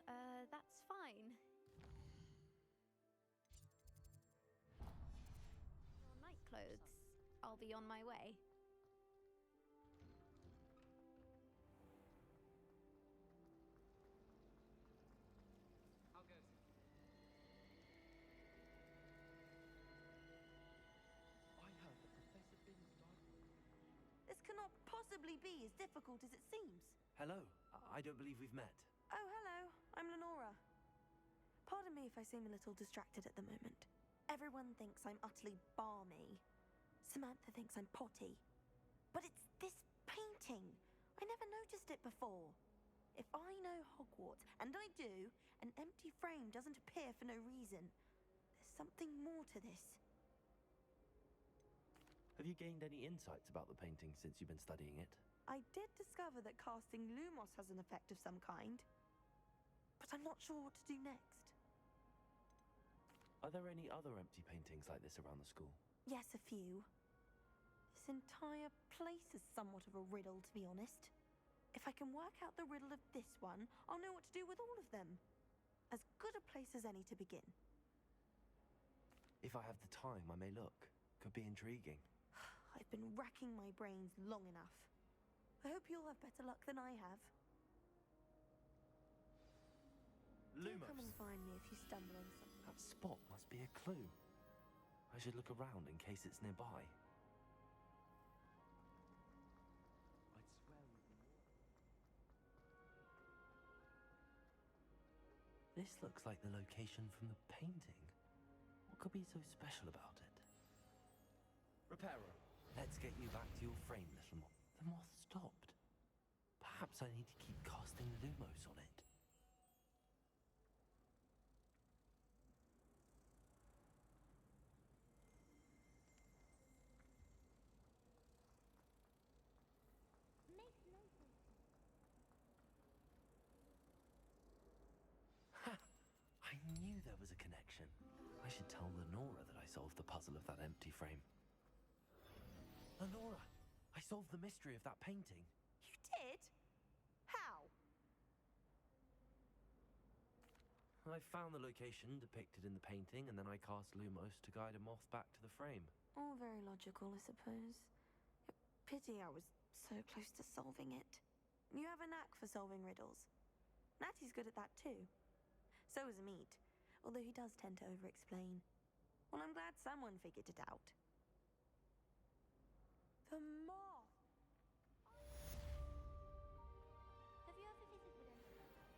that's fine. Your night clothes. I'll be on my way. How goes it? I heard that Professor Binns died. This cannot possibly be as difficult as it seems. Hello. I don't believe we've met. Oh, hello. I'm Lenora. Pardon me if I seem a little distracted at the moment. Everyone thinks I'm utterly balmy. Samantha thinks I'm potty. But it's this painting. I never noticed it before. If I know Hogwarts, and I do, an empty frame doesn't appear for no reason. There's something more to this. Have you gained any insights about the painting since you've been studying it? I did discover that casting Lumos has an effect of some kind. But I'm not sure what to do next. Are there any other empty paintings like this around the school? Yes, a few. This entire place is somewhat of a riddle, to be honest. If I can work out the riddle of this one, I'll know what to do with all of them. As good a place as any to begin. If I have the time, I may look. Could be intriguing. I've been racking my brains long enough. I hope you'll have better luck than I have. Do come and Lumos! find me if you stumble on something. That spot must be a clue. I should look around in case it's nearby. I'd swear we'd be more. This looks like the location from the painting. What could be so special about it? Reparo, let's get you back to your frame, little moth. The moth stopped. Perhaps I need to keep casting Lumos on it. Ha! I knew there was a connection. I should tell Lenora that I solved the puzzle of that empty frame. Lenora! I solved the mystery of that painting. You did? How? I found the location depicted in the painting, and then I cast Lumos to guide a moth back to the frame. All very logical, I suppose. Pity I was so close to solving it. You have a knack for solving riddles. Natty's good at that too. So is Meat, although he does tend to over-explain. Well, I'm glad someone figured it out. The moth! Have you ever visited with anyone?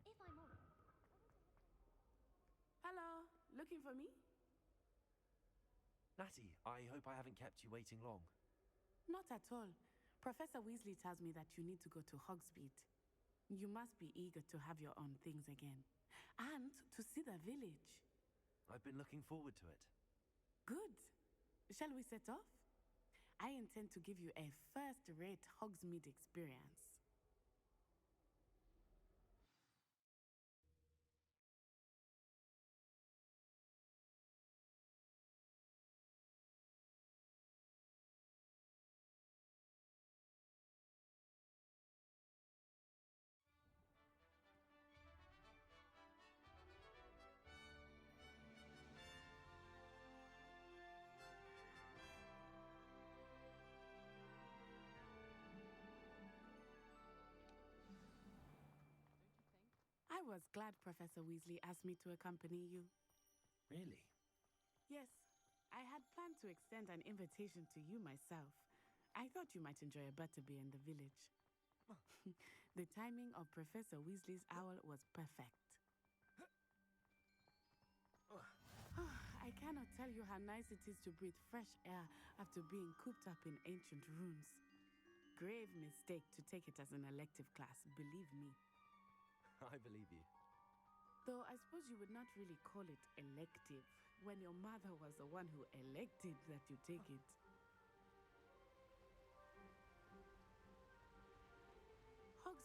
If I'm honest. Hello, looking for me? Natty, I hope I haven't kept you waiting long. Not at all. Professor Weasley tells me that you need to go to Hogsmeade. You must be eager to have your own things again. And to see the village. I've been looking forward to it. Good. Shall we set off? I intend to give you a first-rate Hogsmeade experience. I was glad Professor Weasley asked me to accompany you. Really? Yes, I had planned to extend an invitation to you myself. I thought you might enjoy a butterbeer in the village. The timing of Professor Weasley's owl was perfect. I cannot tell you how nice it is to breathe fresh air after being cooped up in ancient runes. Grave mistake to take it as an elective class, believe me. I believe you. Though I suppose you would not really call it elective when your mother was the one who elected that you take it.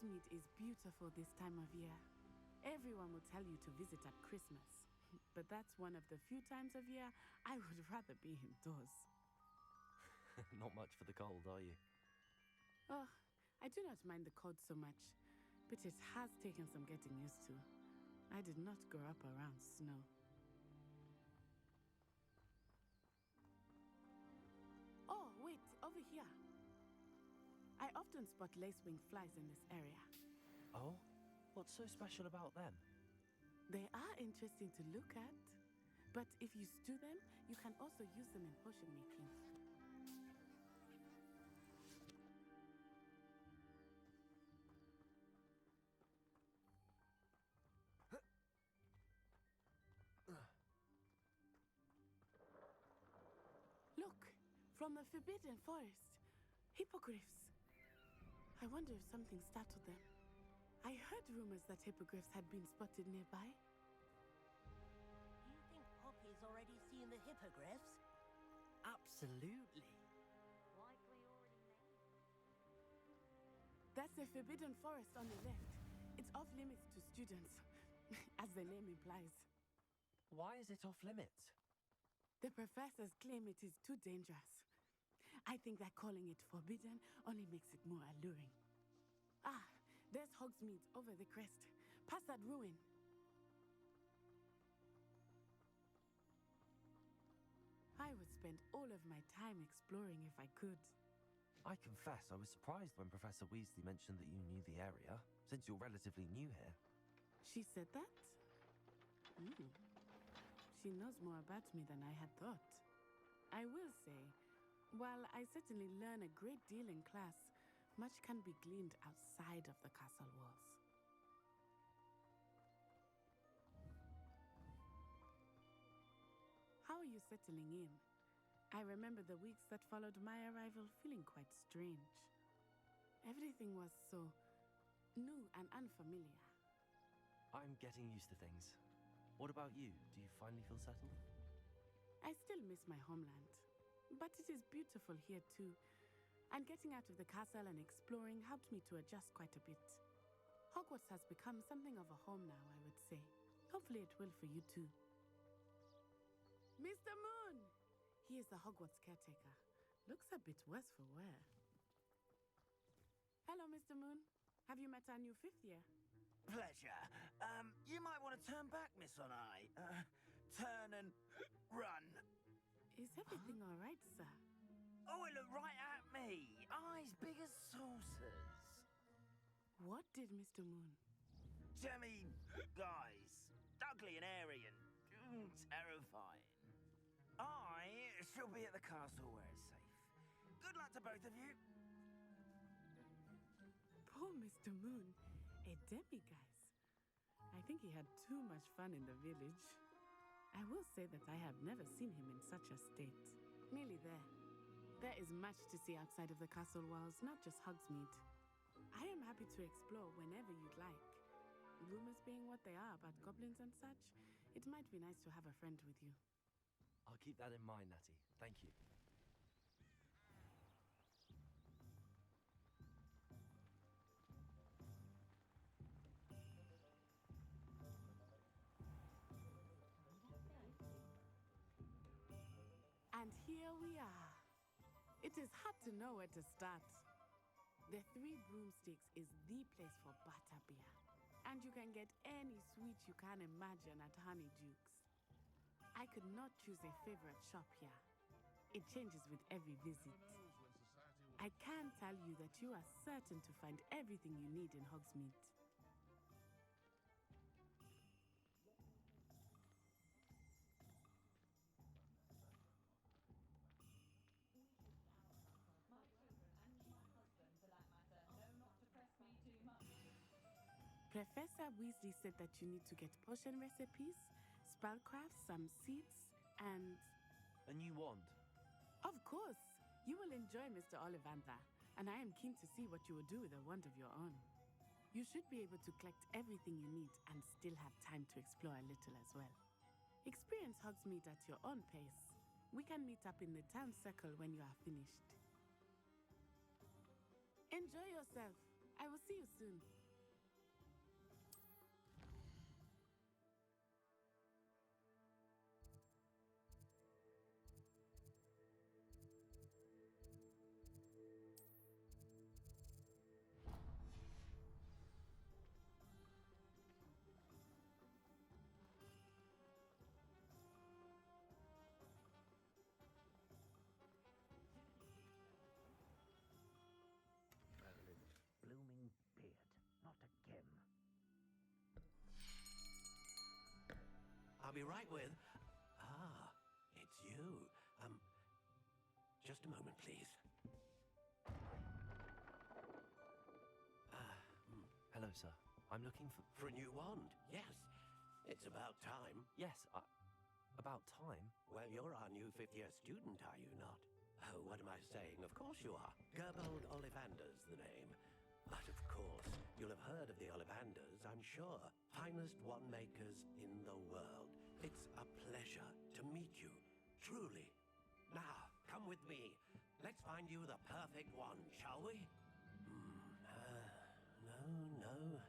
Hogsmeade is beautiful this time of year. Everyone will tell you to visit at Christmas. But that's one of the few times of year I would rather be indoors. Not much for the cold, are you? Oh, I do not mind the cold so much, but it has taken some getting used to. I did not grow up around snow. Oh, wait, over here. I often spot lacewing flies in this area. Oh? What's so special about them? They are interesting to look at, but if you stew them, you can also use them in potion making. Look, from the Forbidden Forest. Hippogriffs. I wonder if something startled them. I heard rumors that hippogriffs had been spotted nearby. You think Poppy's already seen the hippogriffs? Absolutely. Likely already made. That's the Forbidden Forest on the left. It's off limits to students, as the name implies. Why is it off limits? The professors claim it is too dangerous. I think that calling it forbidden only makes it more alluring. Ah, there's Hogsmeade over the crest. Past that ruin. I would spend all of my time exploring if I could. I confess I was surprised when Professor Weasley mentioned that you knew the area, since you're relatively new here. She said that? She knows more about me than I had thought. I will say, while I certainly learn a great deal in class, much can be gleaned outside of the castle walls. How are you settling in? I remember the weeks that followed my arrival feeling quite strange. Everything was so new and unfamiliar. I'm getting used to things. What about you? Do you finally feel settled? I still miss my homeland, but it is beautiful here too. And getting out of the castle and exploring helped me to adjust quite a bit. Hogwarts has become something of a home now, I would say. Hopefully it will for you too. Mr. Moon! He is the Hogwarts caretaker. Looks a bit worse for wear. Hello, Mr. Moon. Have you met our new 5th year? Pleasure. You might want to turn back, Miss Onai. Turn and run. Is everything all right, sir? Oh, it looked right at me. Eyes big as saucers. What did Mr. Moon? Jemmy, guys. Ugly and airy and terrifying. I shall be at the castle where it's safe. Good luck to both of you. Poor Mr. Moon. A demiguise. I think he had too much fun in the village. I will say that I have never seen him in such a state. Nearly there. There is much to see outside of the castle walls, not just Hogsmeade. I am happy to explore whenever you'd like. Rumors being what they are about goblins and such, it might be nice to have a friend with you. I'll keep that in mind, Natty. Thank you. And here we are. It is hard to know where to start. The Three Broomsticks is the place for butterbeer. And you can get any sweet you can imagine at Honeyduke's. I could not choose a favorite shop here. It changes with every visit. I can tell you that you are certain to find everything you need in Hogsmeade. Professor Weasley said that you need to get potion recipes, spellcraft, some seeds, and... A new wand. Of course! You will enjoy Mr. Ollivander, and I am keen to see what you will do with a wand of your own. You should be able to collect everything you need and still have time to explore a little as well. Experience Hogsmeade at your own pace. We can meet up in the town circle when you are finished. Enjoy yourself. I will see you soon. I'll be right with... Ah, it's you. Just a moment, please. Hello, sir. I'm looking for... For a new wand, yes. It's about time. Yes, about time? Well, you're our new fifth-year student, are you not? Oh, what am I saying? Of course you are. Gerbold Ollivander's the name. But of course, you'll have heard of the Ollivanders, I'm sure. Finest wand makers in the world. It's a pleasure to meet you, truly. Now, come with me. Let's find you the perfect wand, shall we? No,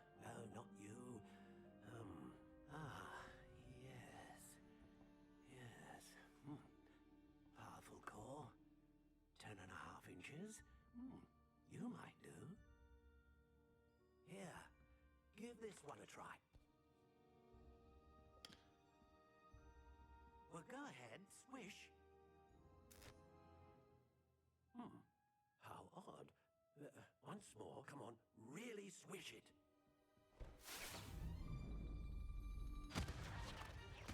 not you. Yes. Powerful core. 10.5 inches. You might do. Here, give this one a try. Well, go ahead, swish. How odd. Once more, come on, really swish it.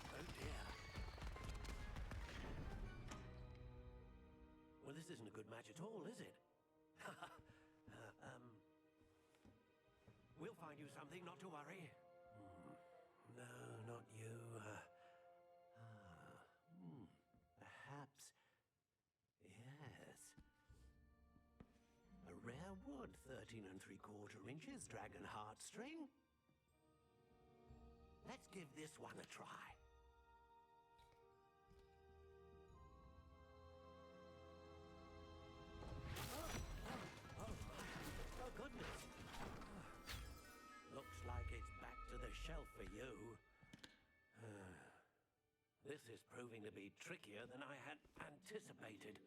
Oh dear. Well, this isn't a good match at all, is it? We'll find you something, not to worry. No, not you. Perhaps... Yes. A rare wood, 13 3/4 inches, dragon heartstring. Let's give this one a try. Oh, goodness. Looks like it's back to the shelf for you. This is proving to be trickier than I had anticipated.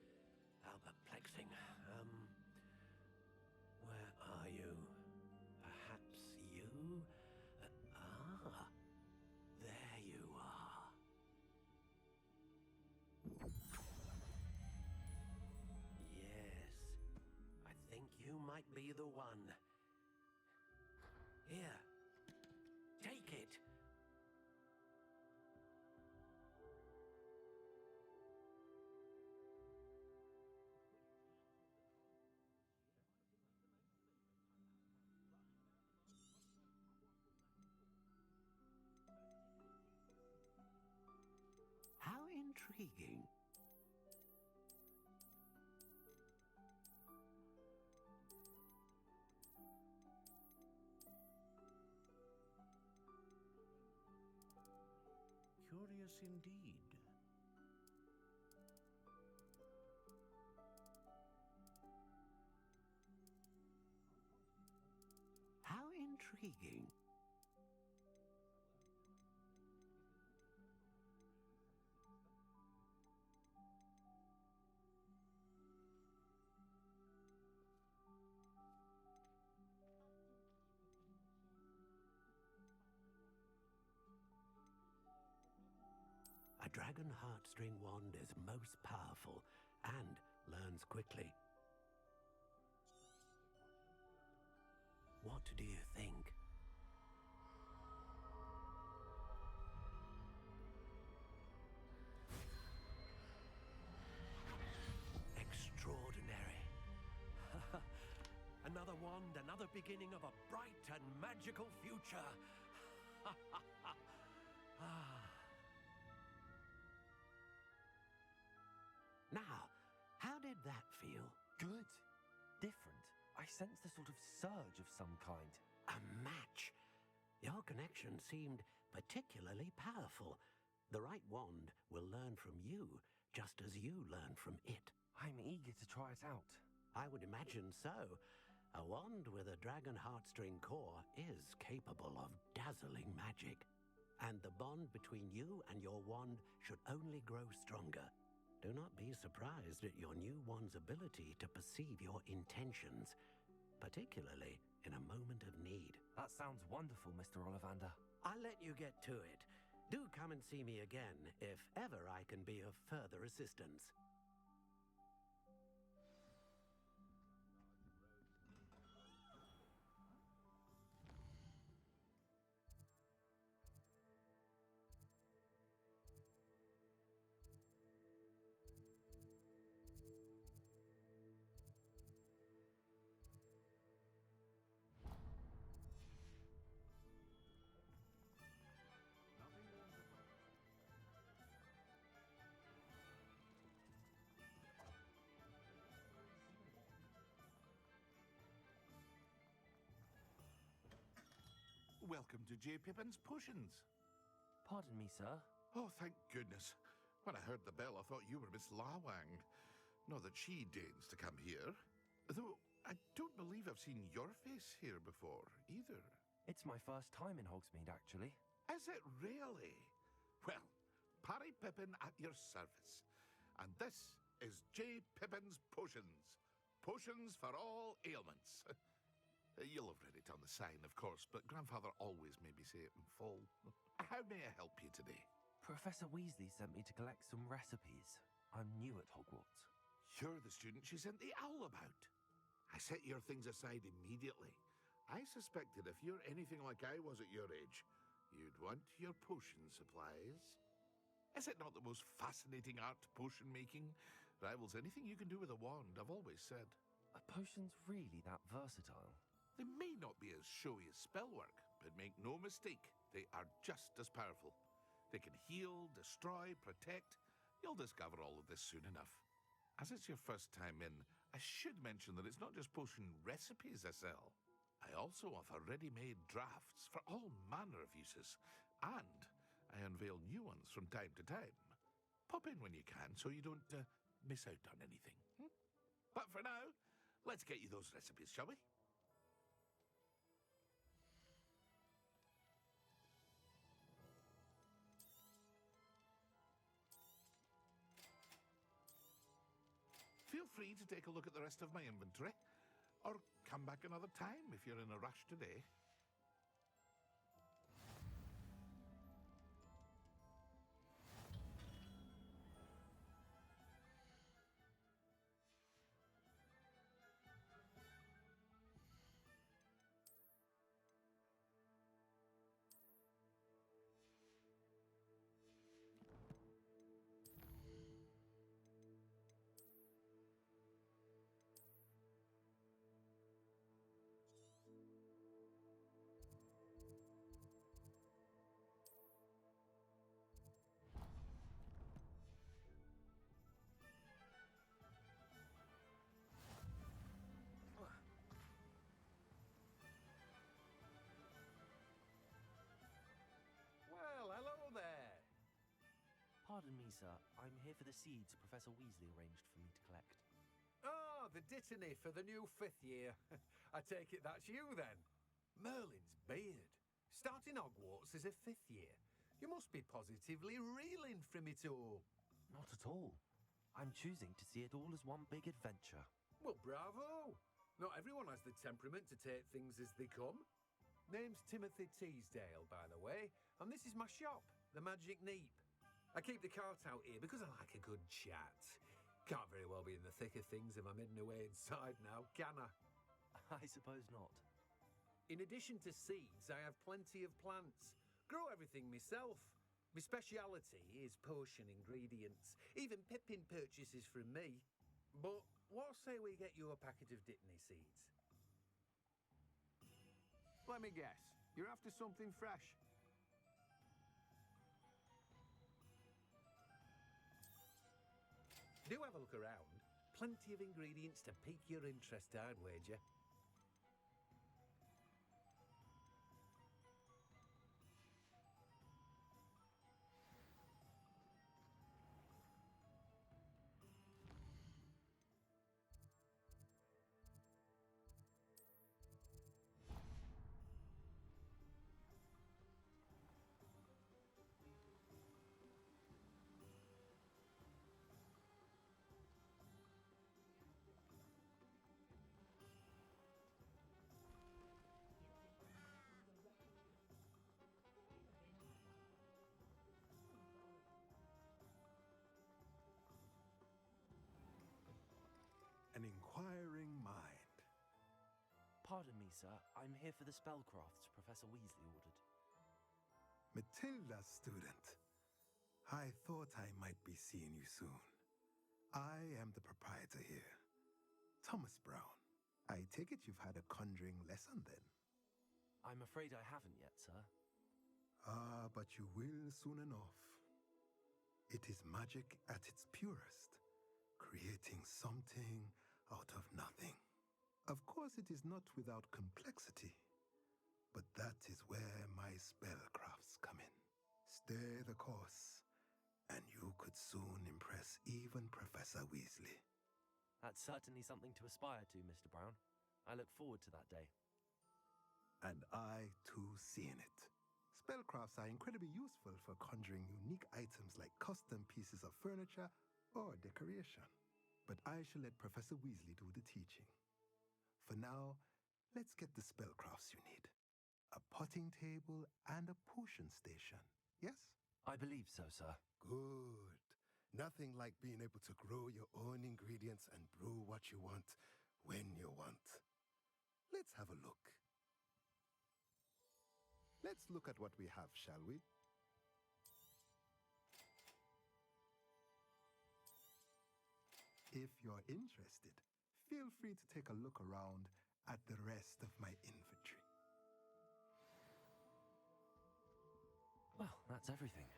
How perplexing. Where are you? Perhaps you? There you are. Yes, I think you might be the one. Here, take it. How intriguing. Curious indeed. How intriguing. A dragon heartstring wand is most powerful and learns quickly. What do you think? Extraordinary. Another wand, another beginning of a bright and magical future. Now, how did that feel? Good. Different. I sensed a sort of surge of some kind. A match. Your connection seemed particularly powerful. The right wand will learn from you, just as you learn from it. I'm eager to try it out. I would imagine so. A wand with a dragon heartstring core is capable of dazzling magic. And the bond between you and your wand should only grow stronger. Do not be surprised at your new wand's ability to perceive your intentions, particularly in a moment of need. That sounds wonderful, Mr. Ollivander. I'll let you get to it. Do come and see me again if ever I can be of further assistance. welcome to J. Pippin's Potions. Pardon me, sir. Oh, thank goodness. When I heard the bell, I thought you were Miss Lawang. Not that she deigns to come here. Though, I don't believe I've seen your face here before, either. It's my first time in Hogsmeade, actually. Is it really? Well, Parry Pippin at your service. And this is J. Pippin's Potions. Potions for all ailments. You'll have read it on the sign, of course, but Grandfather always made me say it in full. How may I help you today? Professor Weasley sent me to collect some recipes. I'm new at Hogwarts. You're the student she sent the owl about. I set your things aside immediately. I suspected if you're anything like I was at your age, you'd want your potion supplies. Is it not the most fascinating art, potion making? Rivals anything you can do with a wand, I've always said. Are potions really that versatile? They may not be as showy as spellwork, but make no mistake, they are just as powerful. They can heal, destroy, protect. You'll discover all of this soon enough. As it's your first time in, I should mention that it's not just potion recipes I sell. I also offer ready-made drafts for all manner of uses, and I unveil new ones from time to time. Pop in when you can so you don't miss out on anything. But for now, let's get you those recipes, shall we? Feel free to take a look at the rest of my inventory, or come back another time if you're in a rush today. Well, hello there. Pardon me, sir. I'm here for the seeds Professor Weasley arranged for me to collect. Oh, the dittany for the new 5th year. I take it that's you then. Merlin's beard. Starting Hogwarts as a 5th year. You must be positively reeling from it all. Not at all. I'm choosing to see it all as one big adventure. Well, bravo. Not everyone has the temperament to take things as they come. Name's Timothy Teasdale, by the way, and this is my shop, the Magic Neep. I keep the cart out here because I like a good chat. Can't very well be in the thick of things if I'm hidden away inside now, can I? I suppose not. In addition to seeds, I have plenty of plants. Grow everything myself. My speciality is potion ingredients. Even Pippin purchases from me. But what say we get you a packet of dittany seeds? Let me guess. You're after something fresh. Do have a look around. Plenty of ingredients to pique your interest, I'd wager. An inquiring mind. Pardon me, sir. I'm here for the spellcrafts Professor Weasley ordered. Matilda, student. I thought I might be seeing you soon. I am the proprietor here, Thomas Brown. I take it you've had a conjuring lesson then? I'm afraid I haven't yet, sir. Ah, but you will soon enough. It is magic at its purest, creating something out of nothing. Of course, it is not without complexity, But that is where my spellcrafts come in. Stay the course, and you could soon impress even Professor Weasley. That's certainly something to aspire to, Mr. Brown. I look forward to that day. And I, too, seeing it. Spellcrafts are incredibly useful for conjuring unique items like custom pieces of furniture or decoration. But I shall let Professor Weasley do the teaching. For now, let's get the spellcrafts you need. A potting table and a potion station, yes? I believe so, sir. Good. Nothing like being able to grow your own ingredients and brew what you want when you want. Let's have a look. Let's look at what we have, shall we? If you're interested, feel free to take a look around at the rest of my inventory. Well, that's everything.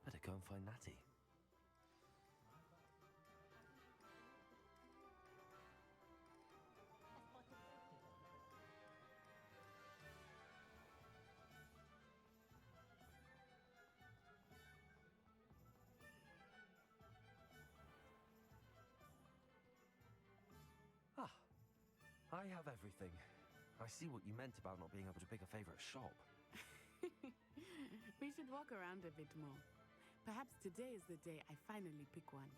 Better go and find Natty. I have everything. I see what you meant about not being able to pick a favorite shop. We should walk around a bit more. Perhaps today is the day I finally pick one.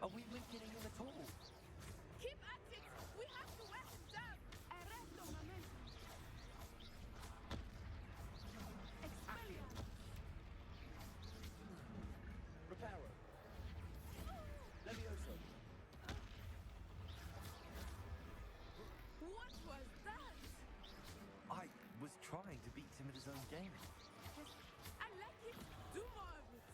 Are we weakening him at all? Keep at it! We have to wear him down! Arresto momentum! Expellium! Reparo! Levioso! What was that? I was trying to beat him at his own game. I like it! Do more of it!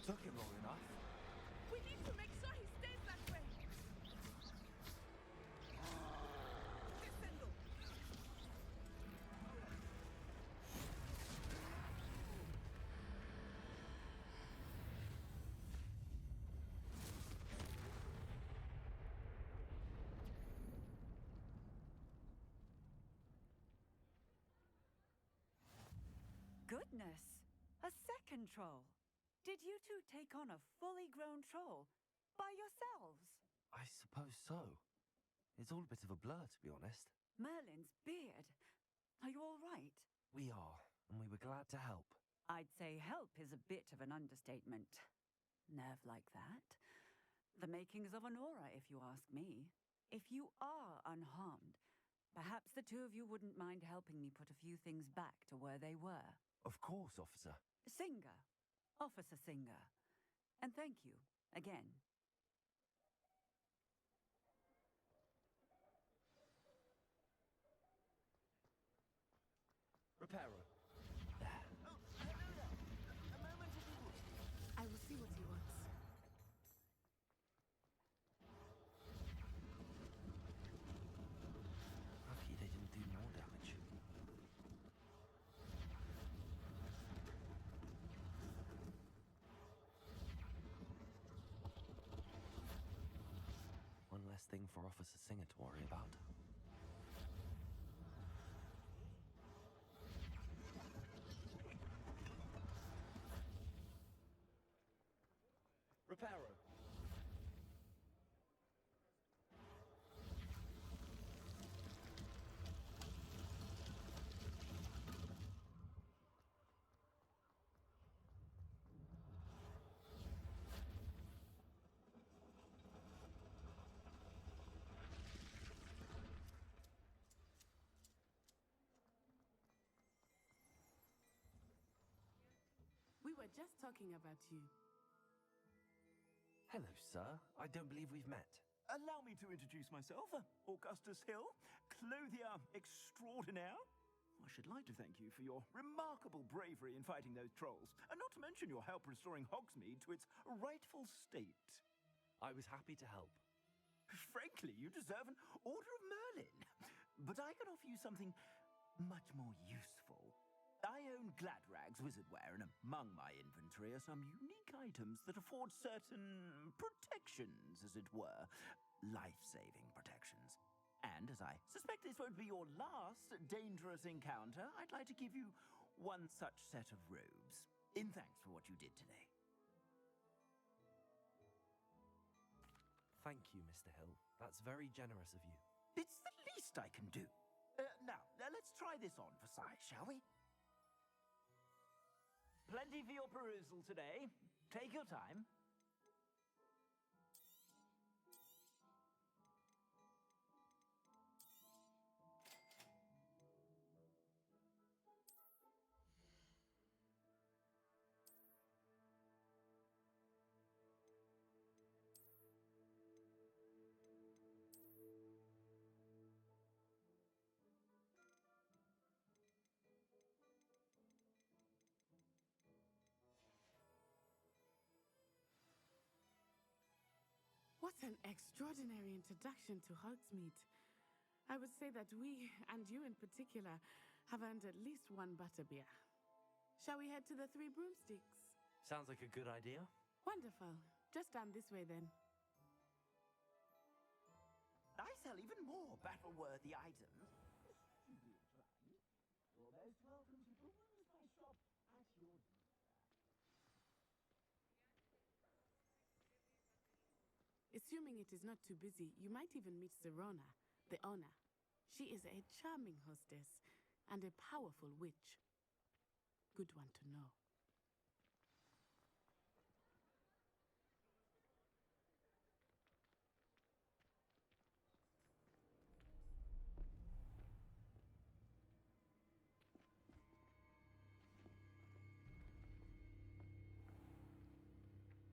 Took him long enough. We need to make sure he stays that way. Descendo. Goodness! A second troll! Did you two take on a fully grown troll by yourselves? I suppose so. It's all a bit of a blur, to be honest. Merlin's beard. Are you all right? We are, and we were glad to help. I'd say help is a bit of an understatement. Nerve like that. The makings of an aura, if you ask me. If you are unharmed, perhaps the two of you wouldn't mind helping me put a few things back to where they were. Of course, officer. Singer. Officer Singer. And thank you, again. Reparo. I will see what he wants. Lucky they didn't do more damage. thing for Officer Singer to worry about. Reparo. We were just talking about you. Hello, sir. I don't believe we've met. Allow me to introduce myself, Augustus Hill, clothier extraordinaire. I should like to thank you for your remarkable bravery in fighting those trolls, and not to mention your help restoring Hogsmeade to its rightful state. I was happy to help. Frankly, you deserve an Order of Merlin. But I can offer you something much more useful. I own Gladrag's Wizardware, and among my inventory are some unique items that afford certain protections, as it were. Life-saving protections. And as I suspect this won't be your last dangerous encounter, I'd like to give you one such set of robes, in thanks for what you did today. Thank you, Mr. Hill. That's very generous of you. It's the least I can do. Now, let's try this on for size, shall we? Plenty for your perusal today. Take your time. What an extraordinary introduction to Hogsmeade. I would say that we, and you in particular, have earned at least one butterbeer. Shall we head to the Three Broomsticks? Sounds like a good idea. Wonderful. Just down this way then. I sell even more battle-worthy items. You're most welcome to peruse my shop at your leisure. Assuming it is not too busy, you might even meet Serona, the owner. She is a charming hostess and a powerful witch. Good one to know.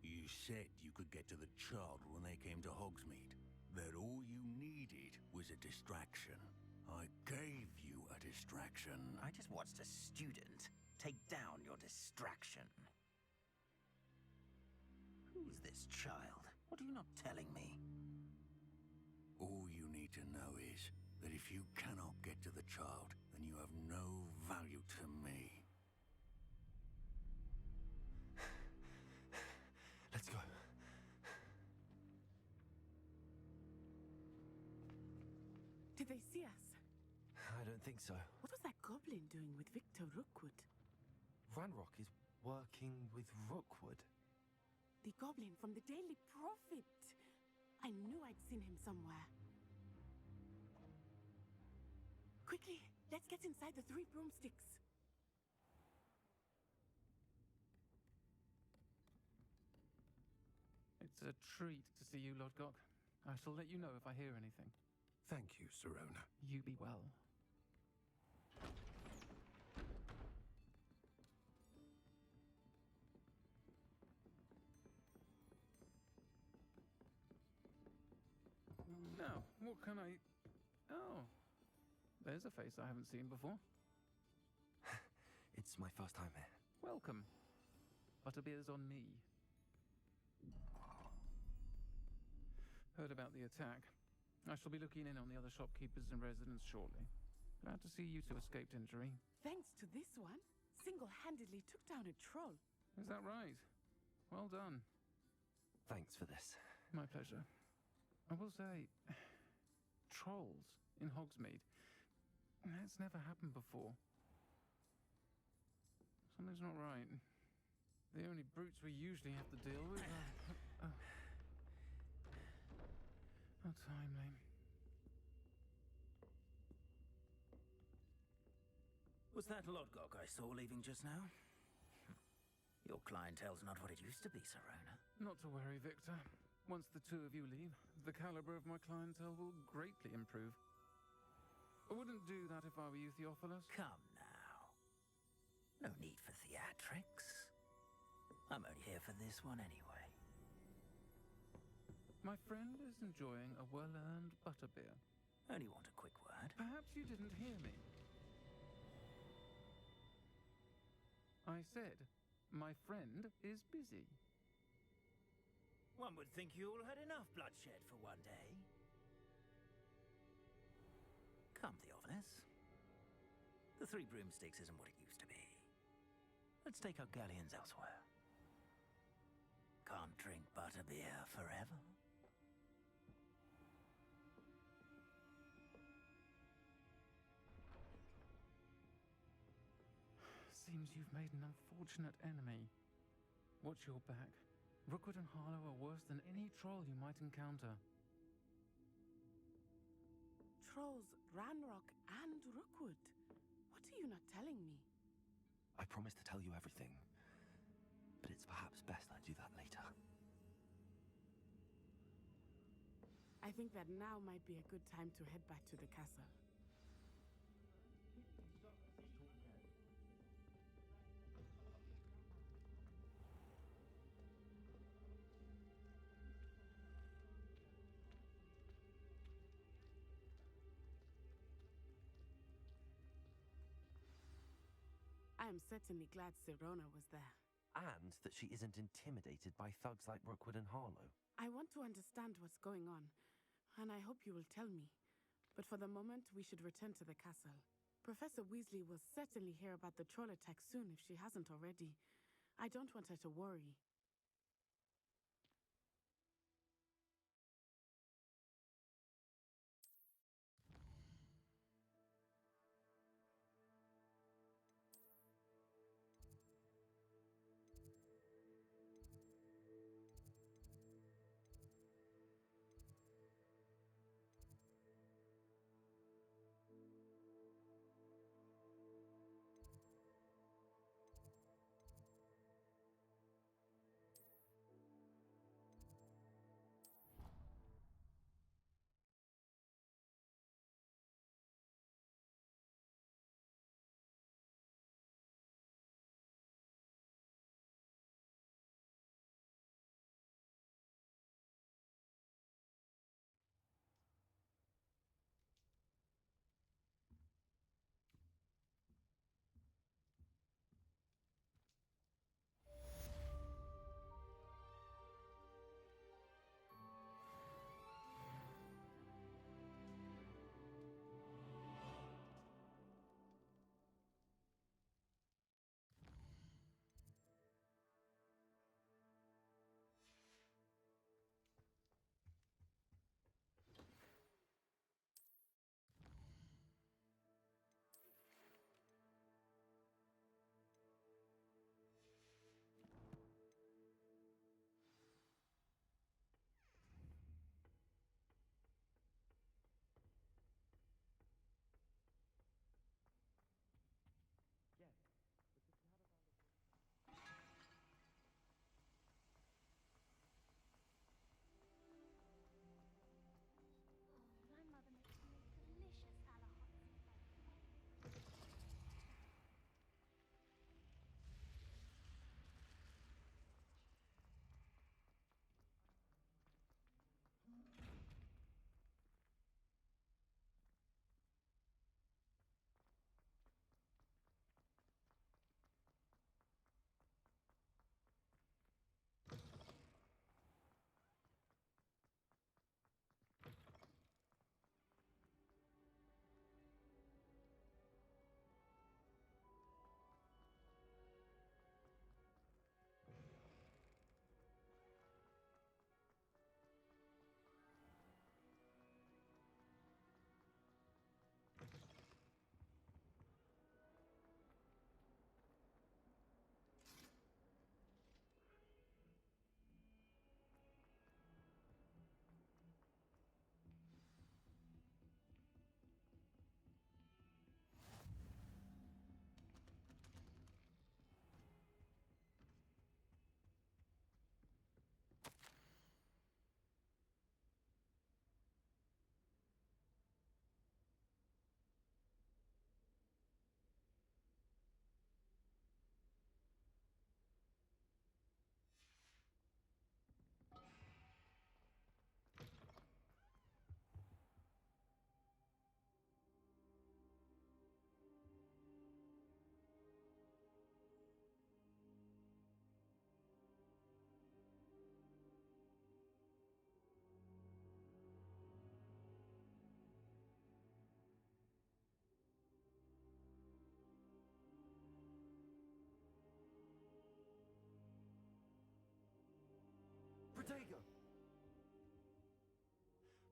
You said you could get to the child when they came to Hogsmeade. That all you needed was a distraction. I gave you a distraction. I just watched a student take down your distraction. Who's this child? What are you not telling me? All you need to know is that if you cannot get to the child, then you have no value to me. Let's go. Did they see us? I don't think so. What was that goblin doing with Victor Rookwood? Ranrock is working with Rookwood. The goblin from the Daily Prophet. I knew I'd seen him somewhere. Quickly, let's get inside the Three Broomsticks. It's a treat to see you, Lodgok. I shall let you know if I hear anything. Thank you, Serona. You be well. Now, what can I... Oh, there's a face I haven't seen before. It's my first time here. Welcome. Butterbeer's on me. Heard about the attack. I shall be looking in on the other shopkeepers and residents shortly. Glad to see you two escaped injury. Thanks to this one, single-handedly took down a troll. Is that right? Well done. Thanks for this. My pleasure. I will say, trolls in Hogsmeade. That's never happened before. Something's not right. The only brutes we usually have to deal with are... How timely. Was that Lodgok I saw leaving just now? Your clientele's not what it used to be, Serona. Not to worry, Victor. Once the two of you leave, the caliber of my clientele will greatly improve. I wouldn't do that if I were you, Theophilus. Come now. No need for theatrics. I'm only here for this one anyway. My friend is enjoying a well-earned butterbeer. Only want a quick word. Perhaps you didn't hear me. I said, my friend is busy. One would think you all had enough bloodshed for one day. Come, Theophilus. The Three Broomsticks isn't what it used to be. Let's take our galleons elsewhere. Can't drink butterbeer forever. Seems you've made an unfortunate enemy. Watch your back. Rookwood and Harlow are worse than any troll you might encounter. Trolls, Ranrock, and Rookwood. What are you not telling me? I promised to tell you everything, but it's perhaps best I do that later. I think that now might be a good time to head back to the castle. I am certainly glad Serona was there. And that she isn't intimidated by thugs like Rookwood and Harlow. I want to understand what's going on, and I hope you will tell me. But for the moment, we should return to the castle. Professor Weasley will certainly hear about the troll attack soon if she hasn't already. I don't want her to worry.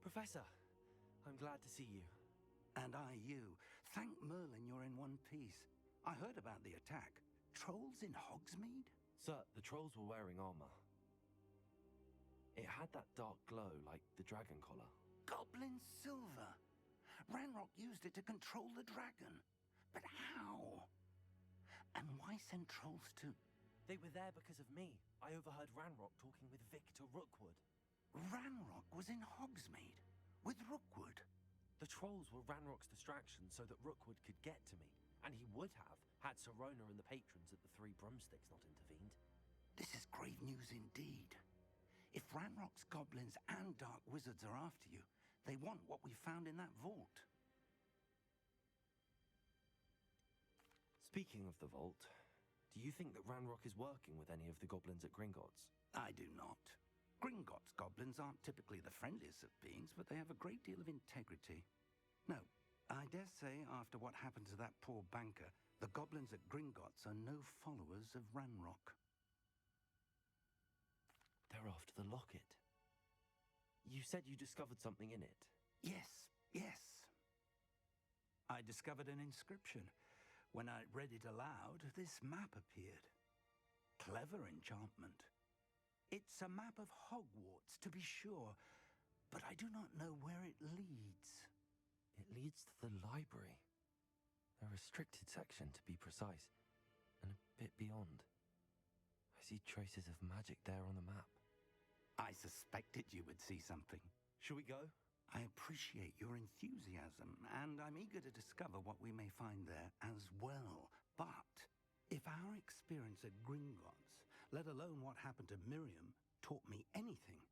Professor, I'm glad to see you. And I you. Thank Merlin you're in one piece. I heard about the attack. Trolls in Hogsmeade? Sir, the trolls were wearing armor. It had that dark glow like the dragon collar. Goblin silver. Ranrock used it to control the dragon. But how? And why send trolls to... They were there because of me. I overheard Ranrock talking with Victor Rookwood. Ranrock was in Hogsmeade? With Rookwood? The trolls were Ranrock's distraction so that Rookwood could get to me. And he would have, had Sirona and the patrons at the Three Broomsticks not intervened. This is grave news indeed. If Ranrock's goblins and dark wizards are after you, they want what we found in that vault. Speaking of the vault, do you think that Ranrock is working with any of the goblins at Gringotts? I do not. Gringotts goblins aren't typically the friendliest of beings, but they have a great deal of integrity. No, I dare say after what happened to that poor banker, the goblins at Gringotts are no followers of Ranrock. They're after the locket. You said you discovered something in it. Yes. I discovered an inscription. When I read it aloud, this map appeared. Clever enchantment. It's a map of Hogwarts, to be sure, but I do not know where it leads. It leads to the library. A restricted section, to be precise, and a bit beyond. I see traces of magic there on the map. I suspected you would see something. Shall we go? I appreciate your enthusiasm, and I'm eager to discover what we may find there as well. But if our experience at Gringotts, let alone what happened to Miriam, taught me anything,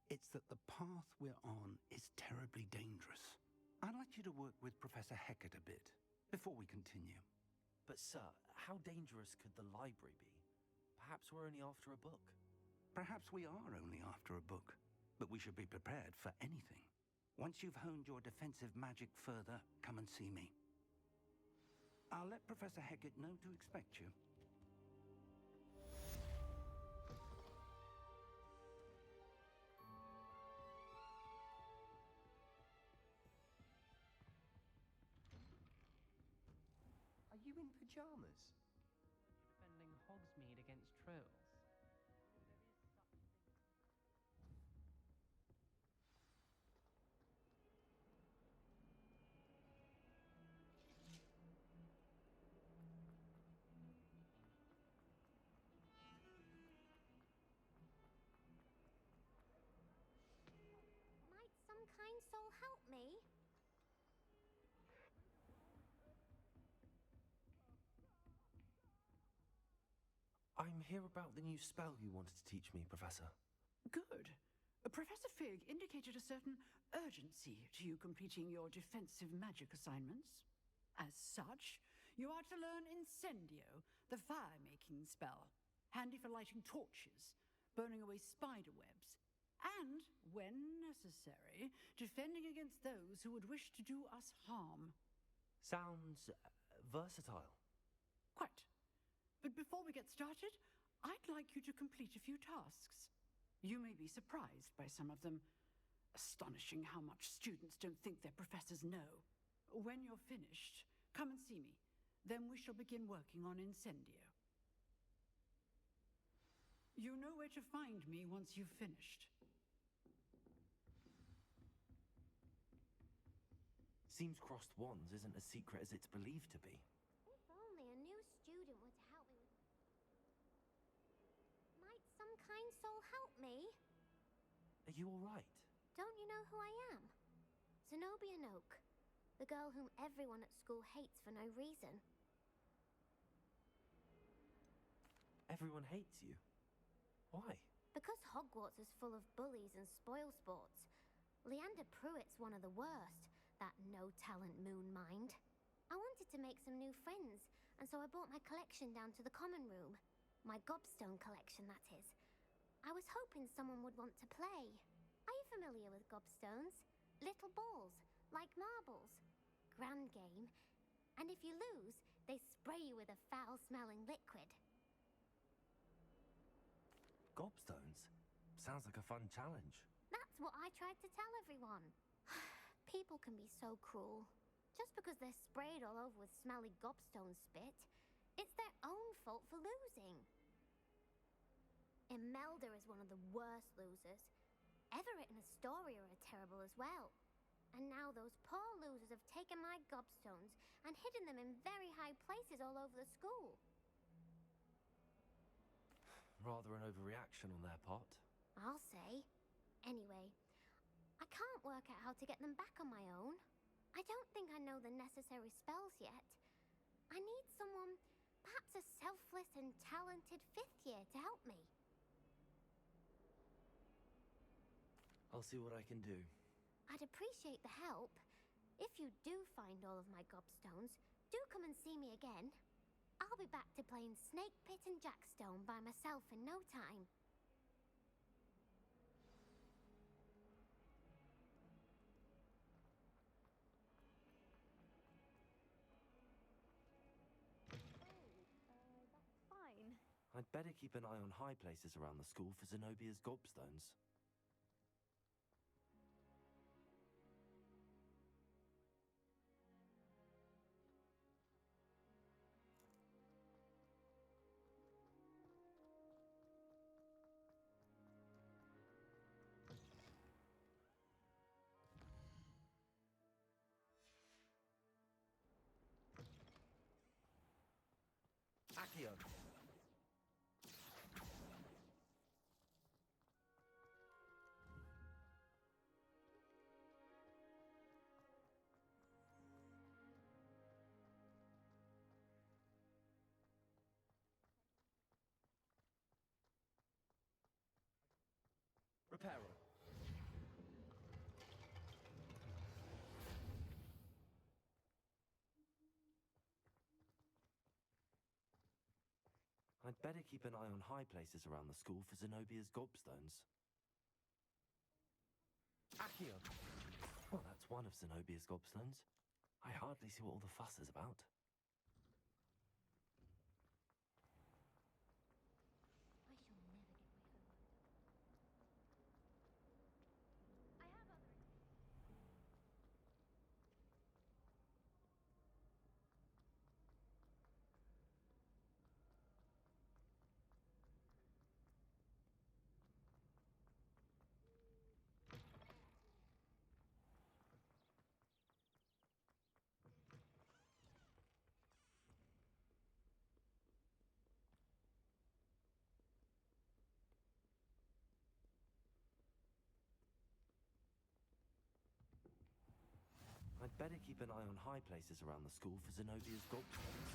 it's that the path we're on is terribly dangerous. I'd like you to work with Professor Hecat a bit before we continue. But sir, how dangerous could the library be? Perhaps we're only after a book. Perhaps we are only after a book, but we should be prepared for anything. Once you've honed your defensive magic further, come and see me. I'll let Professor Hecat know to expect you. Are you in pajamas? Defending Hogsmeade against trolls? Might some kind soul help me? I'm here about the new spell you wanted to teach me, Professor. Good. Professor Fig indicated a certain urgency to you completing your defensive magic assignments. As such, you are to learn Incendio, the fire-making spell, handy for lighting torches, burning away spider webs, and, when necessary, defending against those who would wish to do us harm. Sounds versatile. Quite. But before we get started, I'd like you to complete a few tasks. You may be surprised by some of them. Astonishing how much students don't think their professors know. When you're finished, come and see me. Then we shall begin working on Incendio. You know where to find me once you've finished. Seems crossed wands isn't as secret as it's believed to be. If only a new student were to help me with... Might some kind soul help me? Are you all right? Don't you know who I am? Zenobia Noak, the girl whom everyone at school hates for no reason. Everyone hates you. Why? Because Hogwarts is full of bullies and spoilsports. Leander Pruitt's one of the worst, that no-talent moon mind. I wanted to make some new friends, and so I brought my collection down to the common room. My gobstone collection, that is. I was hoping someone would want to play. Are you familiar with gobstones? Little balls, like marbles. Grand game. And if you lose, they spray you with a foul-smelling liquid. Gobstones? Sounds like a fun challenge. That's what I tried to tell everyone. People can be so cruel. Just because they're sprayed all over with smelly gobstone spit, it's their own fault for losing. Imelda is one of the worst losers. Everett and Astoria are terrible as well. And now those poor losers have taken my gobstones and hidden them in very high places all over the school. Rather an overreaction on their part. I'll say. Anyway, I can't work out how to get them back on my own. I don't think I know the necessary spells yet. I need someone, perhaps a selfless and talented 5th year to help me. I'll see what I can do. I'd appreciate the help. If you do find all of my gobstones, do come and see me again. I'll be back to playing Snake Pit and Jackstone by myself in no time. That's fine. I'd better keep an eye on high places around the school for Zenobia's gobstones. Accio. Reparo. I'd better keep an eye on high places around the school for Zenobia's gobstones. Accio! Well, that's one of Zenobia's gobstones. I hardly see what all the fuss is about. I shall never get my homework done. I have other... I'd better keep an eye on high places around the school for Zenobia's gobstones.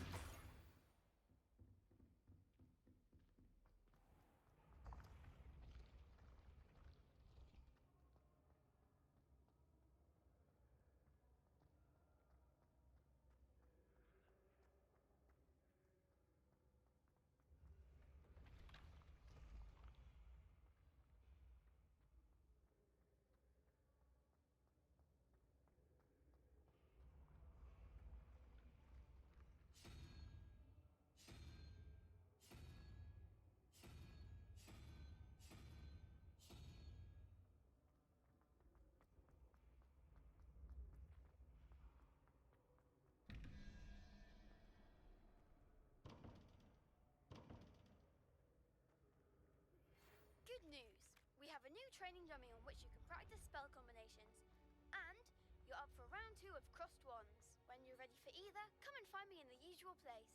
Good news! We have a new training dummy on which you can practice spell combinations. And you're up for round 2 of Crossed Wands. When you're ready for either, come and find me in the usual place.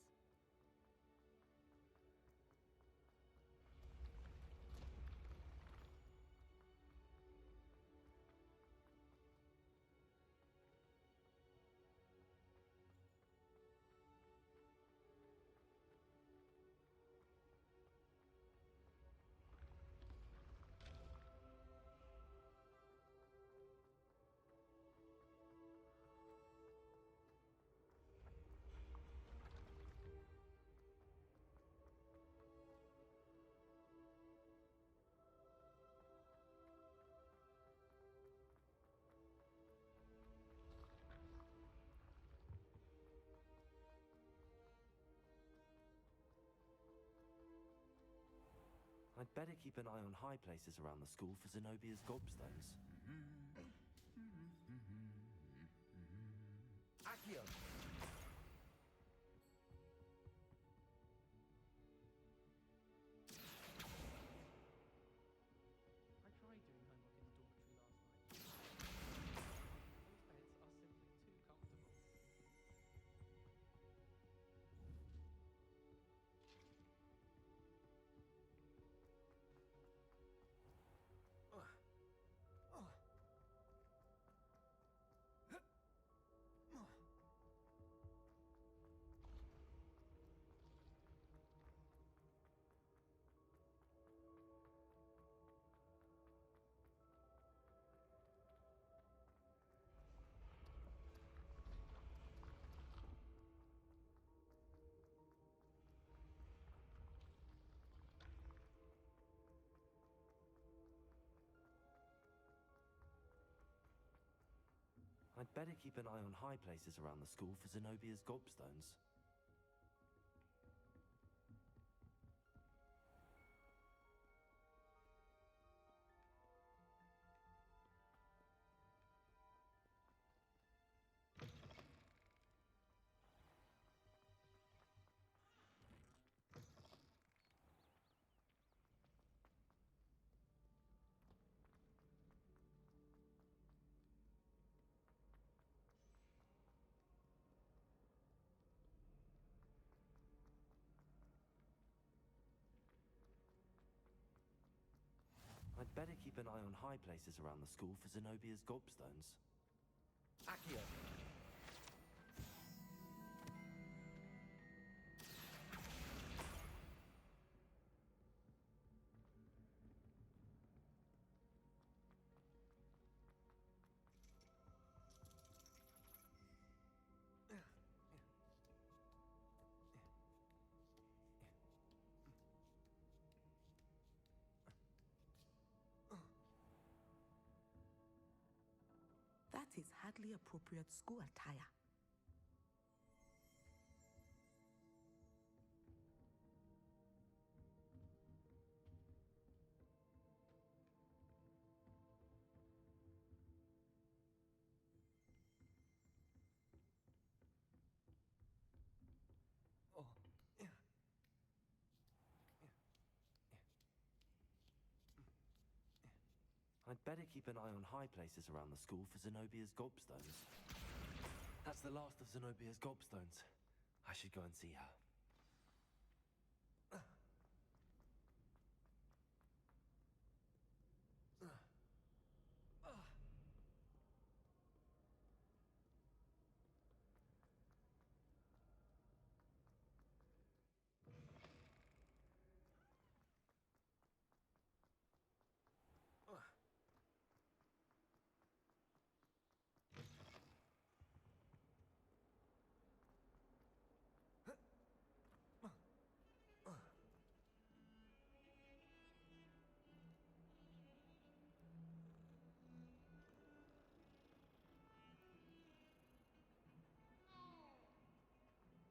I'd better keep an eye on high places around the school for Zenobia's gobstones. Accio! I tried doing homework in the dormitory last night. Those beds are simply too comfortable. I'd better keep an eye on high places around the school for Zenobia's gobstones. I'd better keep an eye on high places around the school for Zenobia's gobstones. Accio! That is hardly appropriate school attire. I'd better keep an eye on high places around the school for Zenobia's gobstones. That's the last of Zenobia's gobstones. I should go and see her.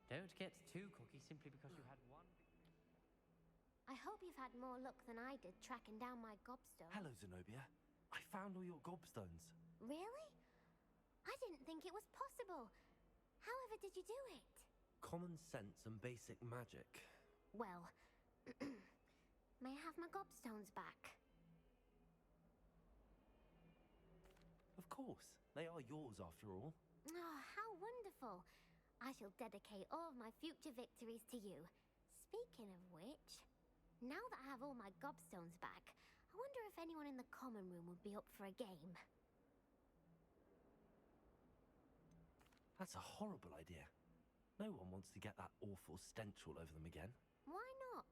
Don't get too cocky simply because you had one. I hope you've had more luck than I did tracking down my gobstone. Hello, Zenobia. I found all your gobstones. Really? I didn't think it was possible. However did you do it? Common sense and basic magic. Well, may I have my gobstones back? Of course. They are yours after all. Oh, how wonderful. I shall dedicate all of my future victories to you. Speaking of which, now that I have all my gobstones back, I wonder if anyone in the common room would be up for a game. That's a horrible idea. No one wants to get that awful stench all over them again. Why not?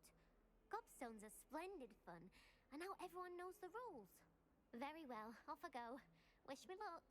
Gobstones are splendid fun, and now everyone knows the rules. Very well, off I go. Wish me luck.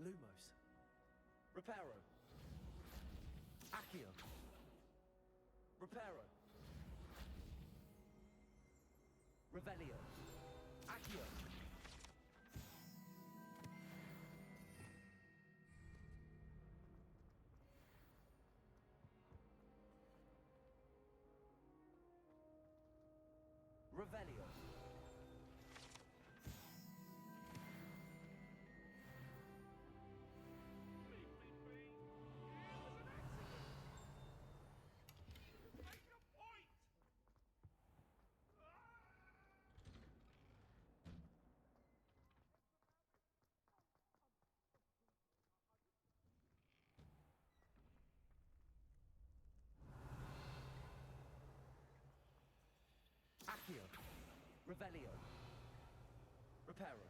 Lumos. Reparo. Accio. Reparo. Revelio. Accio. Revelio. Accio. Revelio. Reparo.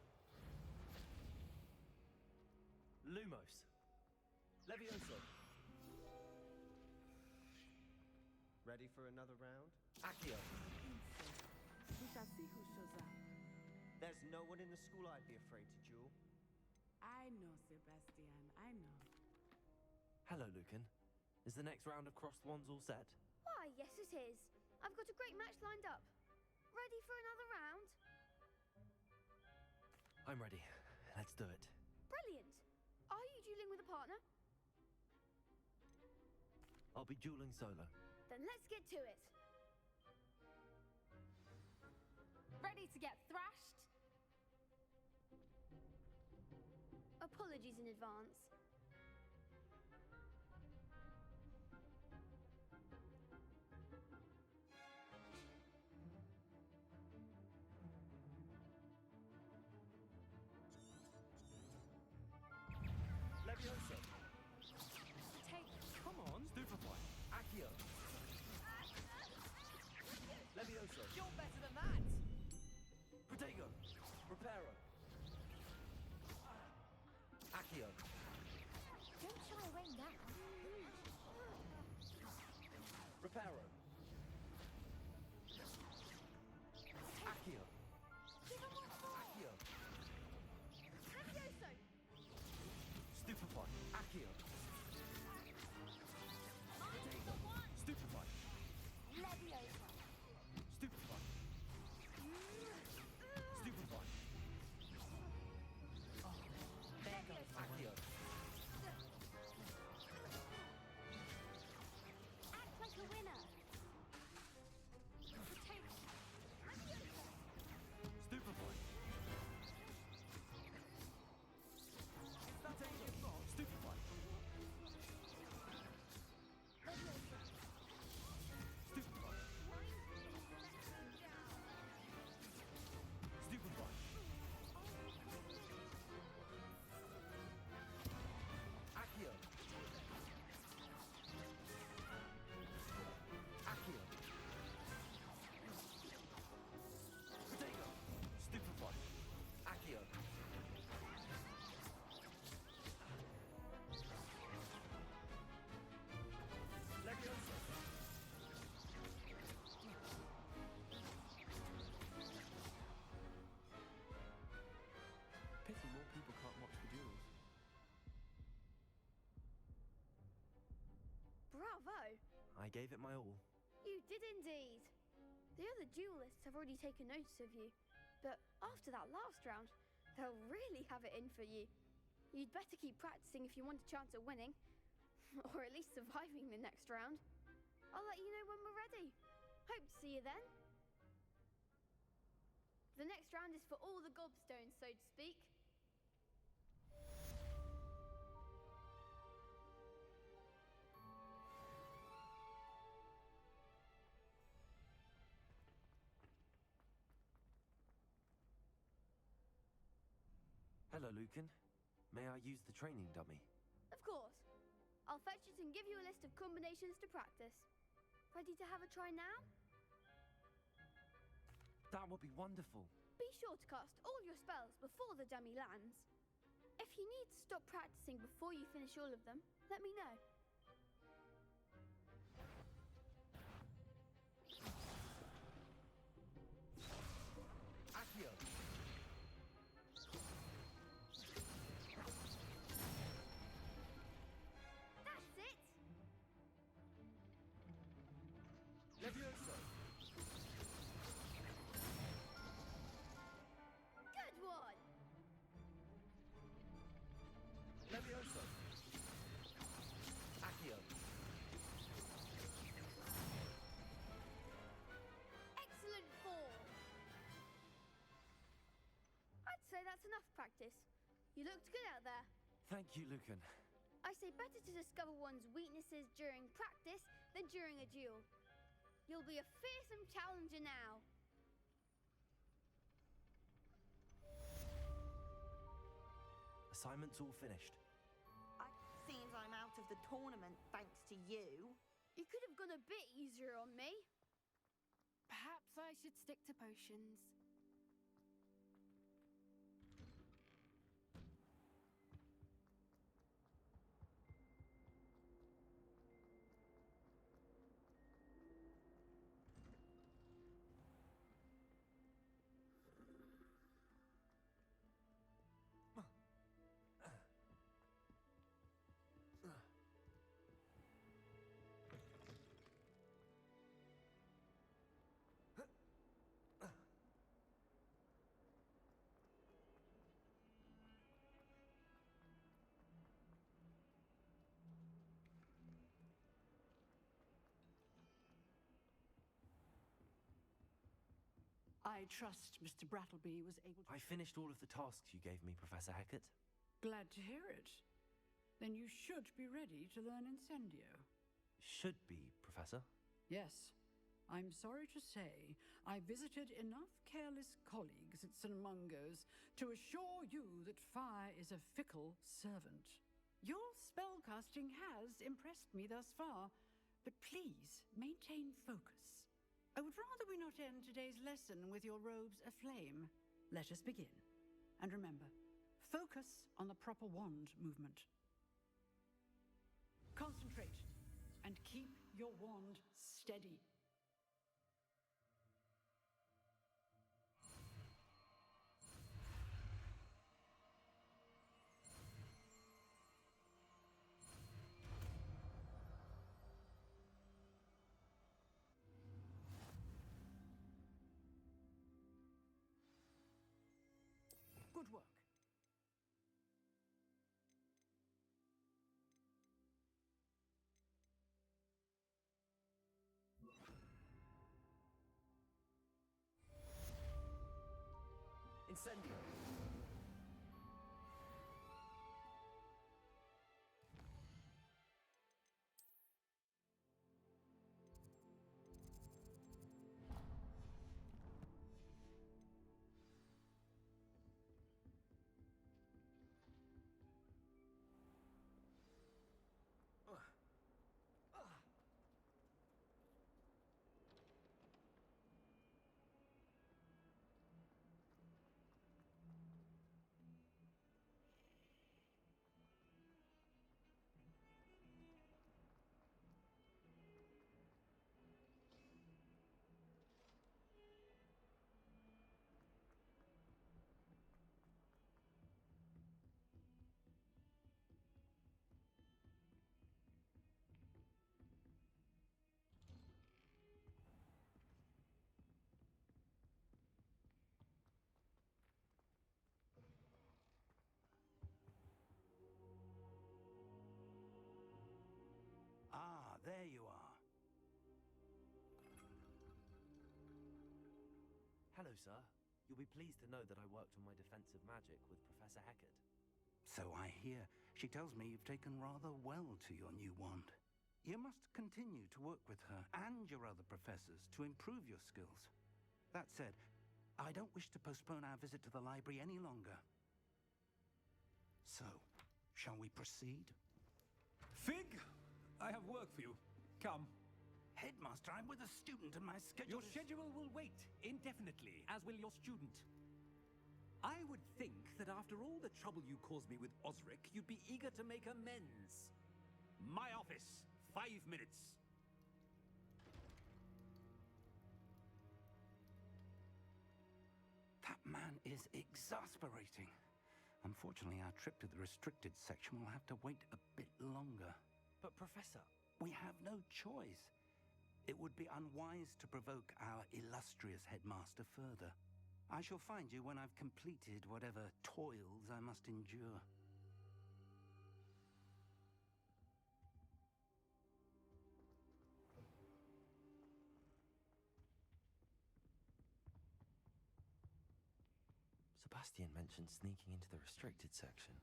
Lumos. Levioso. Ready for another round? Accio. We shall see who shows up. There's no one in the school I'd be afraid to duel. I know, Sebastian. I know. Hello, Lucan. Is the next round of crossed wands all set? Why, yes it is. I've got a great match lined up. Ready for another round? I'm ready. Let's do it. Brilliant. Are you dueling with a partner? I'll be dueling solo. Then let's get to it. Ready to get thrashed? Apologies in advance. Levioso. Take. Come on, stupefy. Accio. Levioso. You're better than that! Protego. Reparo. Accio. Don't shy away now. Reparo. Accio. Accio. Grandioso! Stupefy. Accio. Protego. Stupefy. Leviosa. Stupefy. Stupefy. There goes my Accio. Act like a winner. Take. Stupefy. Protego. Stupefy. Leviosa. Stupefy. Stupefy. Accio. Accio. Protego. Stupefy. Accio. Levioso. Pity more people can't watch the duels. Bravo! I gave it my all. You did indeed. The other duelists have already taken notice of you, but after that last round, they'll really have it in for you. You'd better keep practicing if you want a chance at winning, or at least surviving the next round. I'll let you know when we're ready. Hope to see you then. The next round is for all the gobstones, so to speak. Hello, Lucan. May I use the training dummy? Of course. I'll fetch it and give you a list of combinations to practice. Ready to have a try now? That would be wonderful. Be sure to cast all your spells before the dummy lands. If you need to stop practicing before you finish all of them, let me know. Accio. say that's enough practice. You looked good out there. Thank you, Lucan. I say better to discover one's weaknesses during practice than during a duel. You'll be a fearsome challenger now. Assignment's all finished. Seems I'm out of the tournament thanks to you. You could have gone a bit easier on me. Perhaps I should stick to potions. I trust Mr. Brattleby was able to... I finished all of the tasks you gave me, Professor Hackett. Glad to hear it. Then you should be ready to learn Incendio. Should be, Professor. Yes. I'm sorry to say, I visited enough careless colleagues at St. Mungo's to assure you that fire is a fickle servant. Your spellcasting has impressed me thus far, but please maintain focus. I would rather we not end today's lesson with your robes aflame. Let us begin. And remember, focus on the proper wand movement. Concentrate and keep your wand steady. Good work. Incendio. Ah, there you are. Hello, sir. You'll be pleased to know that I worked on my defensive magic with Professor Hackett. So I hear. She tells me you've taken rather well to your new wand. You must continue to work with her and your other professors to improve your skills. That said, I don't wish to postpone our visit to the library any longer. So, shall we proceed? Fig, I have work for you. Come. Headmaster, I'm with a student and my schedule Your schedule will wait indefinitely, as will your student. I would think that after all the trouble you caused me with Osric, you'd be eager to make amends. My office, 5 minutes. That man is exasperating. Unfortunately, our trip to the restricted section will have to wait a bit longer. But, Professor... We have no choice. It would be unwise to provoke our illustrious headmaster further. I shall find you when I've completed whatever toils I must endure. Sebastian mentioned sneaking into the restricted section.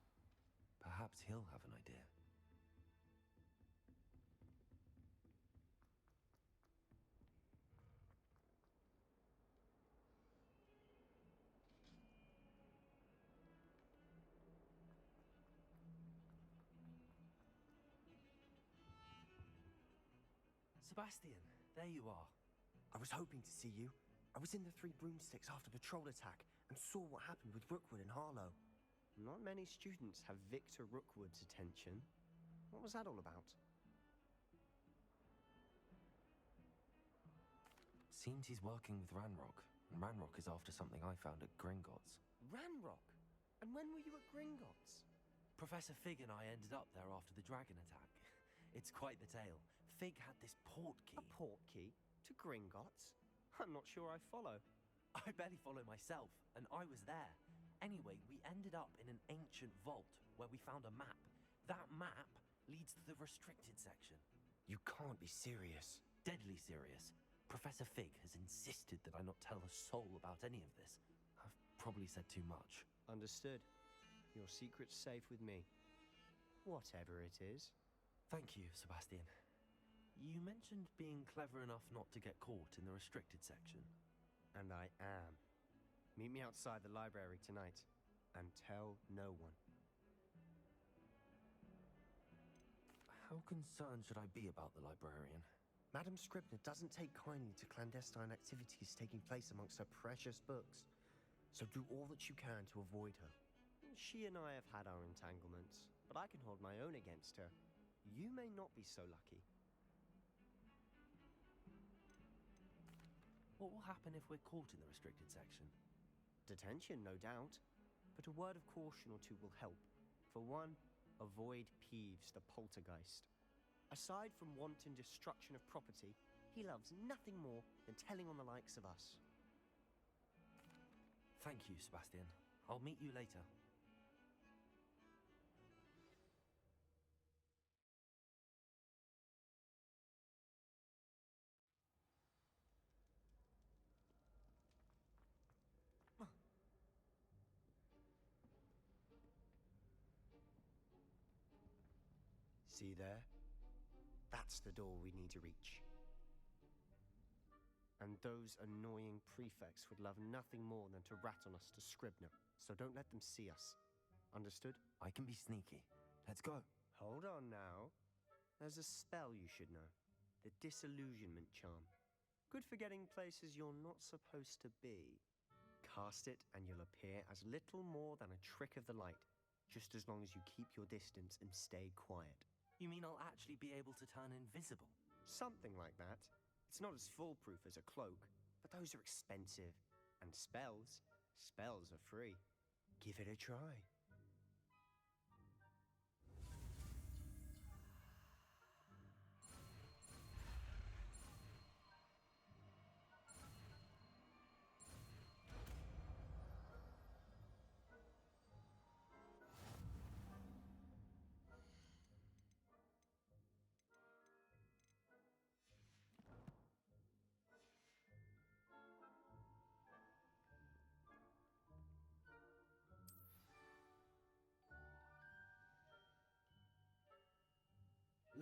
Perhaps he'll have an idea. Sebastian, there you are. I was hoping to see you. I was in the Three Broomsticks after the troll attack and saw what happened with Rookwood and Harlow. Not many students have Victor Rookwood's attention. What was that all about? Seems he's working with Ranrock, and Ranrock is after something I found at Gringotts. Ranrock? And when were you at Gringotts? Professor Fig and I ended up there after the dragon attack. It's quite the tale. Fig had this portkey. A portkey? To Gringotts? I'm not sure I follow. I barely follow myself, and I was there. Anyway, we ended up in an ancient vault where we found a map. That map leads to the restricted section. You can't be serious. Deadly serious. Professor Fig has insisted that I not tell a soul about any of this. I've probably said too much. Understood. Your secret's safe with me. Whatever it is. Thank you, Sebastian. You mentioned being clever enough not to get caught in the restricted section. And I am. Meet me outside the library tonight, and tell no one. How concerned should I be about the librarian? Madam Scribner doesn't take kindly to clandestine activities taking place amongst her precious books, so do all that you can to avoid her. She and I have had our entanglements, but I can hold my own against her. You may not be so lucky. What will happen if we're caught in the restricted section? Detention, no doubt, but a word of caution or two will help. For one, avoid Peeves, the poltergeist. Aside from wanton destruction of property, he loves nothing more than telling on the likes of us. Thank you, Sebastian. I'll meet you later. See there? That's the door we need to reach. And those annoying prefects would love nothing more than to rat on us to Scribner, so don't let them see us. Understood? I can be sneaky. Let's go. Hold on now. There's a spell you should know. The Disillusionment Charm. Good for getting places you're not supposed to be. Cast it and you'll appear as little more than a trick of the light, just as long as you keep your distance and stay quiet. You mean I'll actually be able to turn invisible? Something like that. It's not as foolproof as a cloak, but those are expensive. And spells are free. Give it a try.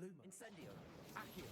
Luma. Incendio. Accio.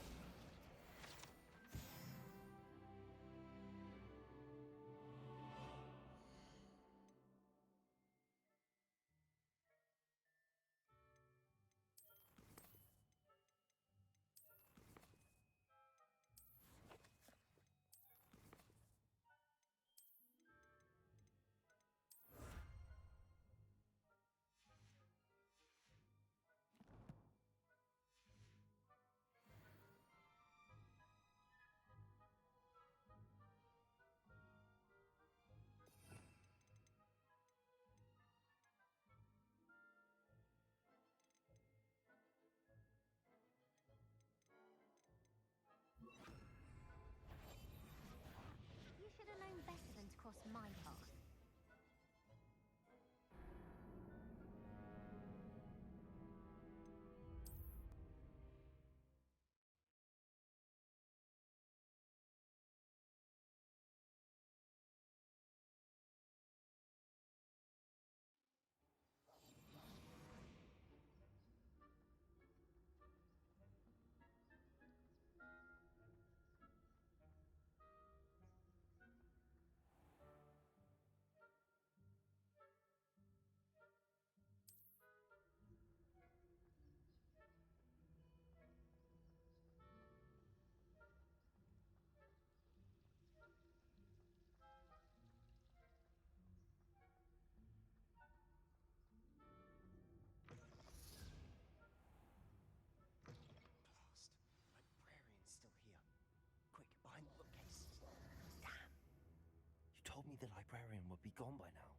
the librarian would be gone by now.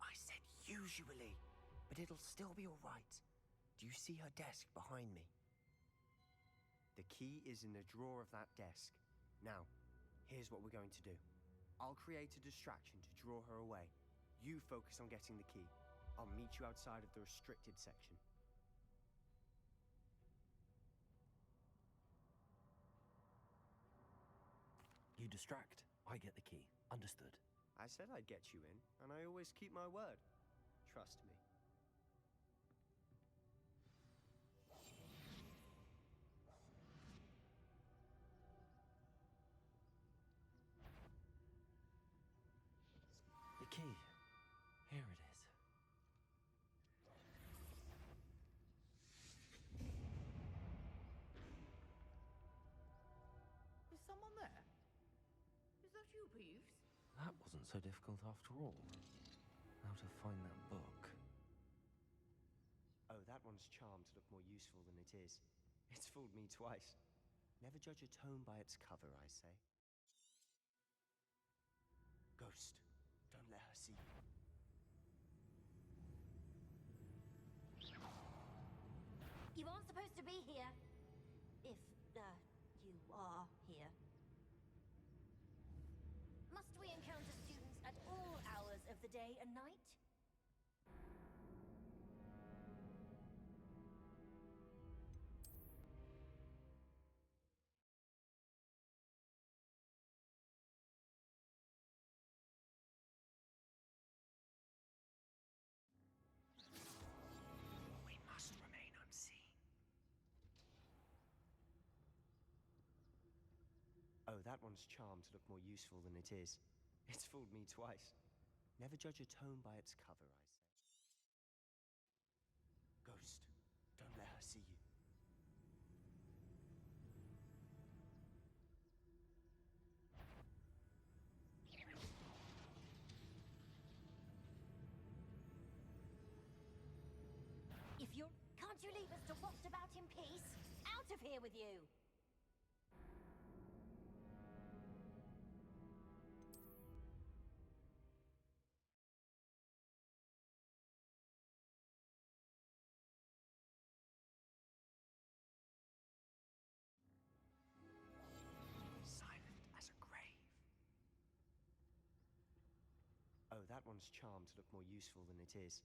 I said usually, but it'll still be all right. Do you see her desk behind me? The key is in the drawer of that desk. Now, here's what we're going to do. I'll create a distraction to draw her away. You focus on getting the key. I'll meet you outside of the restricted section. You distract, I get the key. Understood. I said I'd get you in, and I always keep my word. Trust me. The key. Here it is. Is someone there? Is that you, Peeves? That wasn't so difficult after all. How to find that book. Oh, that one's charmed to look more useful than it is. It's fooled me twice. Never judge a tome by its cover, I say. Ghost, don't let her see you. You aren't supposed to be here. If, you are here. Must we encounter students at all hours of the day and night? We must remain unseen. Oh, that one's charmed to look more useful than it is. It's fooled me twice. Never judge a tome by its cover, I say. Ghost, don't let her see you. If you're... Can't you leave us to waft about in peace? Out of here with you! Silent as a grave. Oh, that one's charmed to look more useful than it is.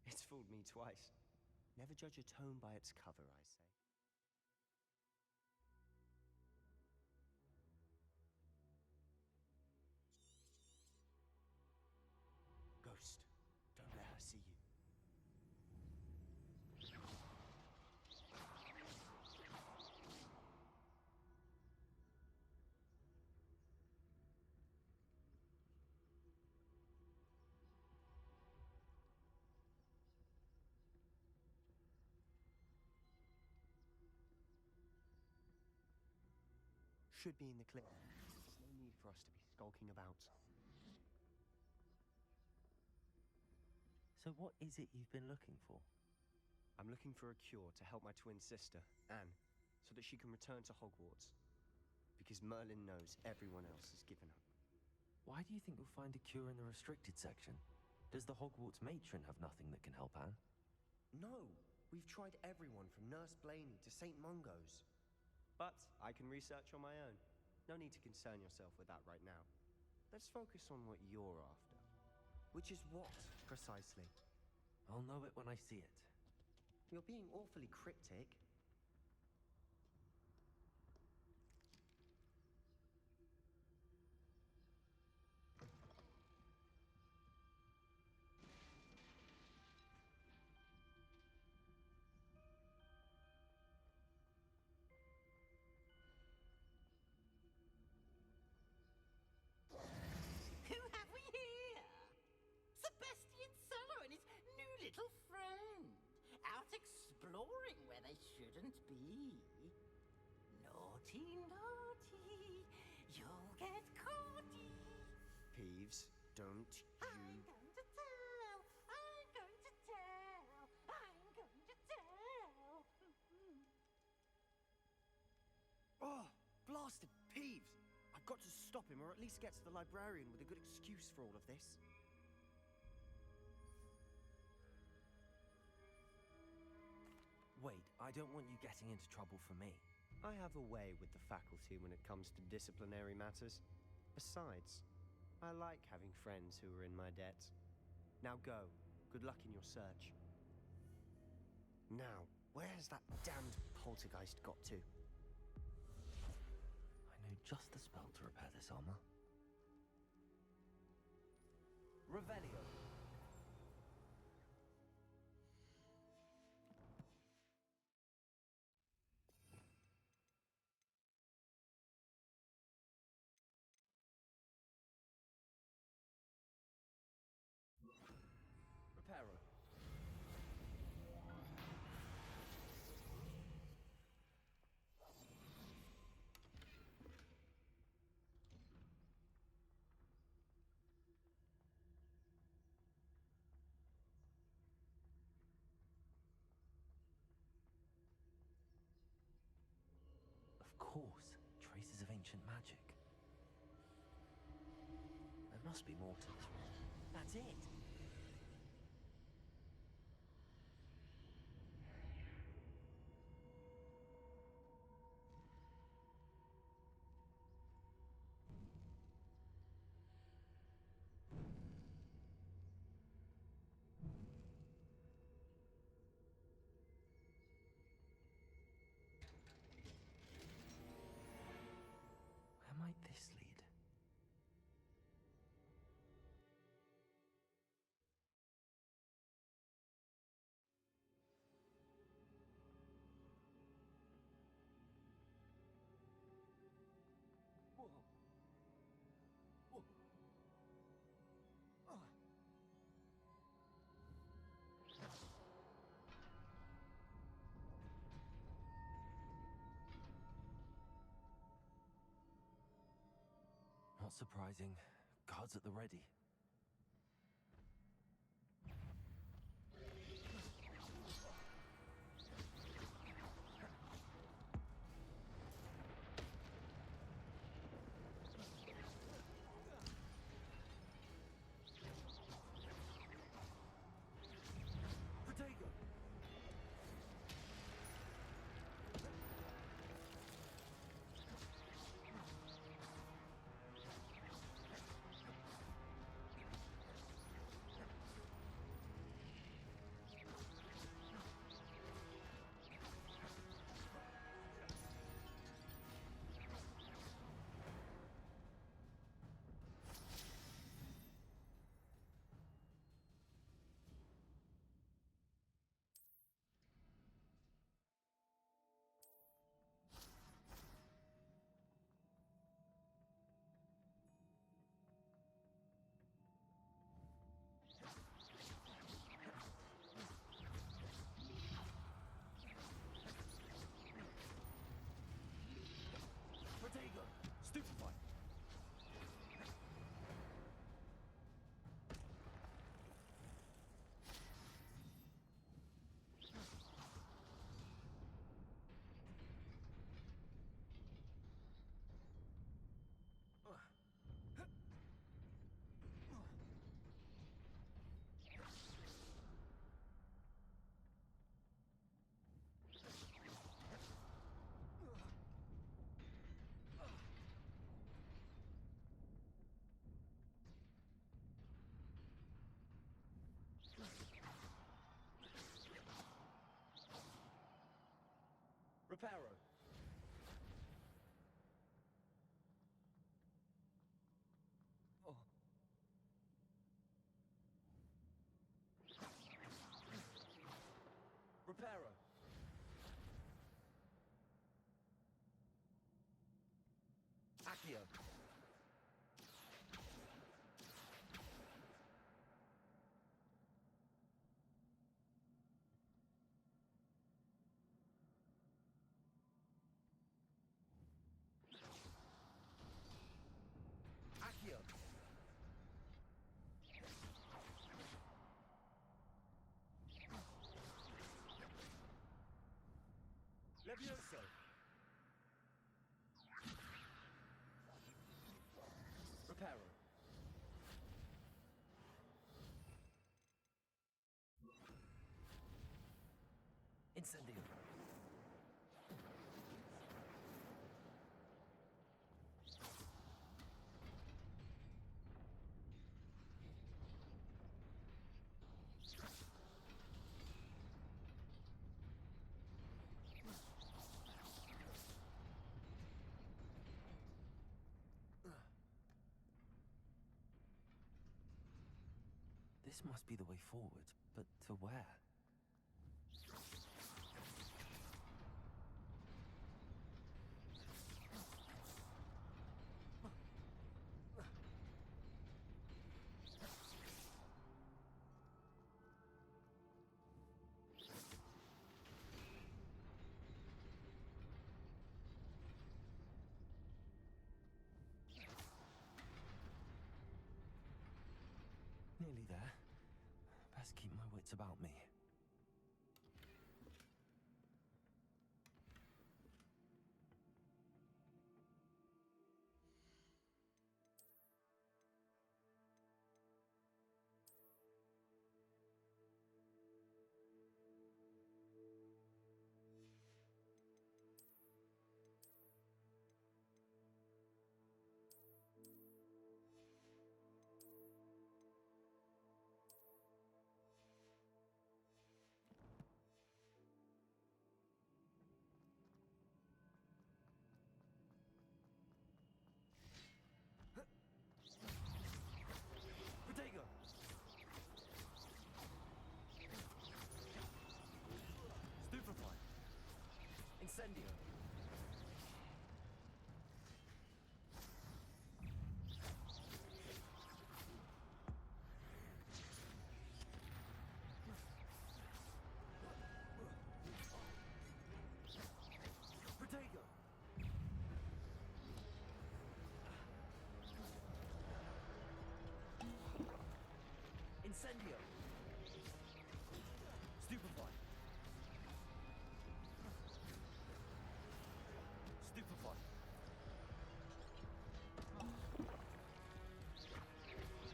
It's fooled me twice. Never judge a tome by its cover, I say. Ghost, don't let her see you. Should be in the clear. No need for us to be skulking about. So what is it you've been looking for? I'm looking for a cure to help my twin sister, Anne, so that she can return to Hogwarts. Because Merlin knows everyone else has given up. Why do you think you'll find a cure in the restricted section? Does the Hogwarts matron have nothing that can help Anne? No! We've tried everyone from Nurse Blaney to St. Mungo's. But I can research on my own. No need to concern yourself with that right now. Let's focus on what you're after. Which is what, precisely? I'll know it when I see it. You're being awfully cryptic. Who have we here? Sebastian Cello and his new little friend. Out exploring where they shouldn't be. Naughty, naughty. You'll get caughty. Peeves, don't you... I'm going to tell. I'm going to tell. I'm going to tell. Oh, blasted Peeves! I've got to stop him, or at least get to the librarian with a good excuse for all of this. Wait, I don't want you getting into trouble for me. I have a way with the faculty when it comes to disciplinary matters. Besides, I like having friends who are in my debt. Now go. Good luck in your search. Now, where's that damned poltergeist got to? I know just the spell to repair this armor. Revelio. Reparo. Of course, traces of ancient magic. There must be more to this one. That's it! Where might this lead? Not surprising. Guards at the ready. Stupefy! Reparo. Oh. Reparo. Accio. Levioso. Incendio. This must be the way forward, but to where? Nearly there. Best keep my wits about me. Protego! Stupefy! Incendio! Protego! Incendio! Stupefy! Stupefy!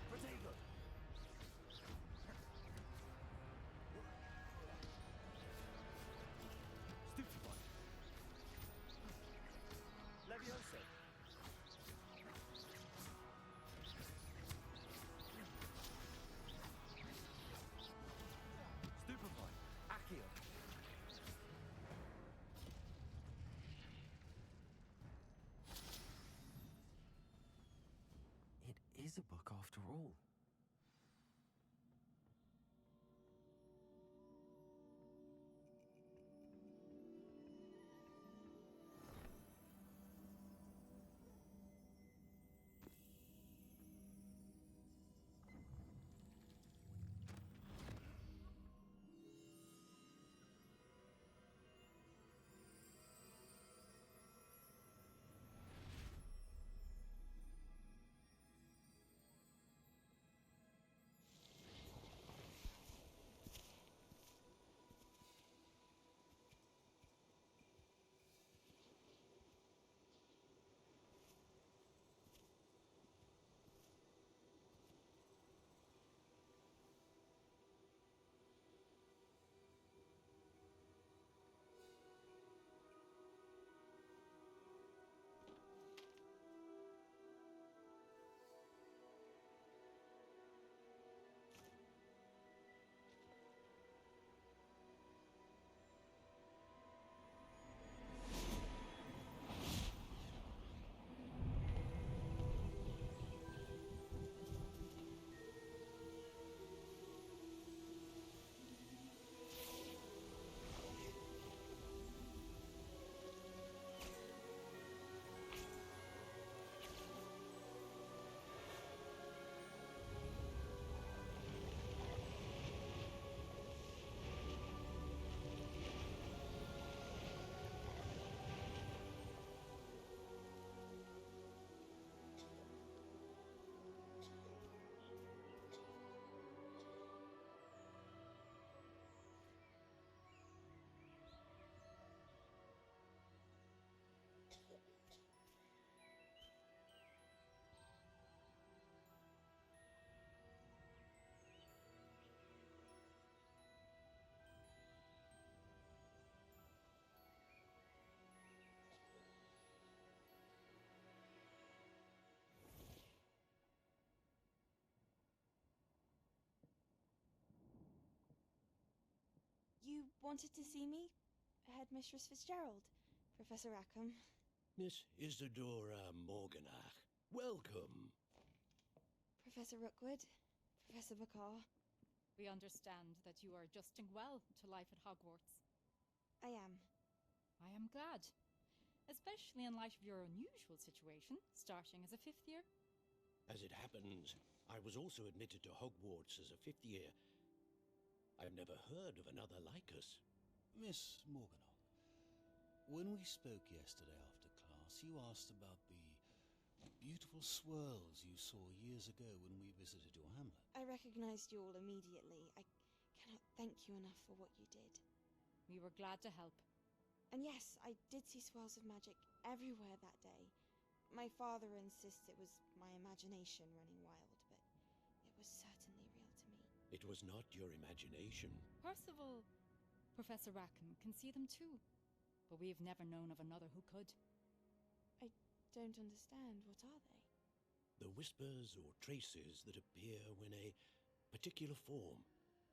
Protego! Stupefy! Levioso! Stupefy! Accio! It is a book after all. wanted to see me? Headmistress Fitzgerald, Professor Rackham. Miss Isadora Morganach, welcome. Professor Rookwood, Professor Bakar. We understand that you are adjusting well to life at Hogwarts. I am. I am glad. Especially in light of your unusual situation, starting as a 5th year. As it happens, I was also admitted to Hogwarts as a 5th year. I've never heard of another like us. Miss Morganoff, when we spoke yesterday after class, you asked about the beautiful swirls you saw years ago when we visited your hamlet. I recognized you all immediately. I cannot thank you enough for what you did. We were glad to help. And yes, I did see swirls of magic everywhere that day. My father insists it was my imagination running wild, but it was certainly real to me. It was not your imagination. Percival, Professor Rackham can see them too, but we've never known of another who could. I don't understand. What are they? The whispers or traces that appear when a particular form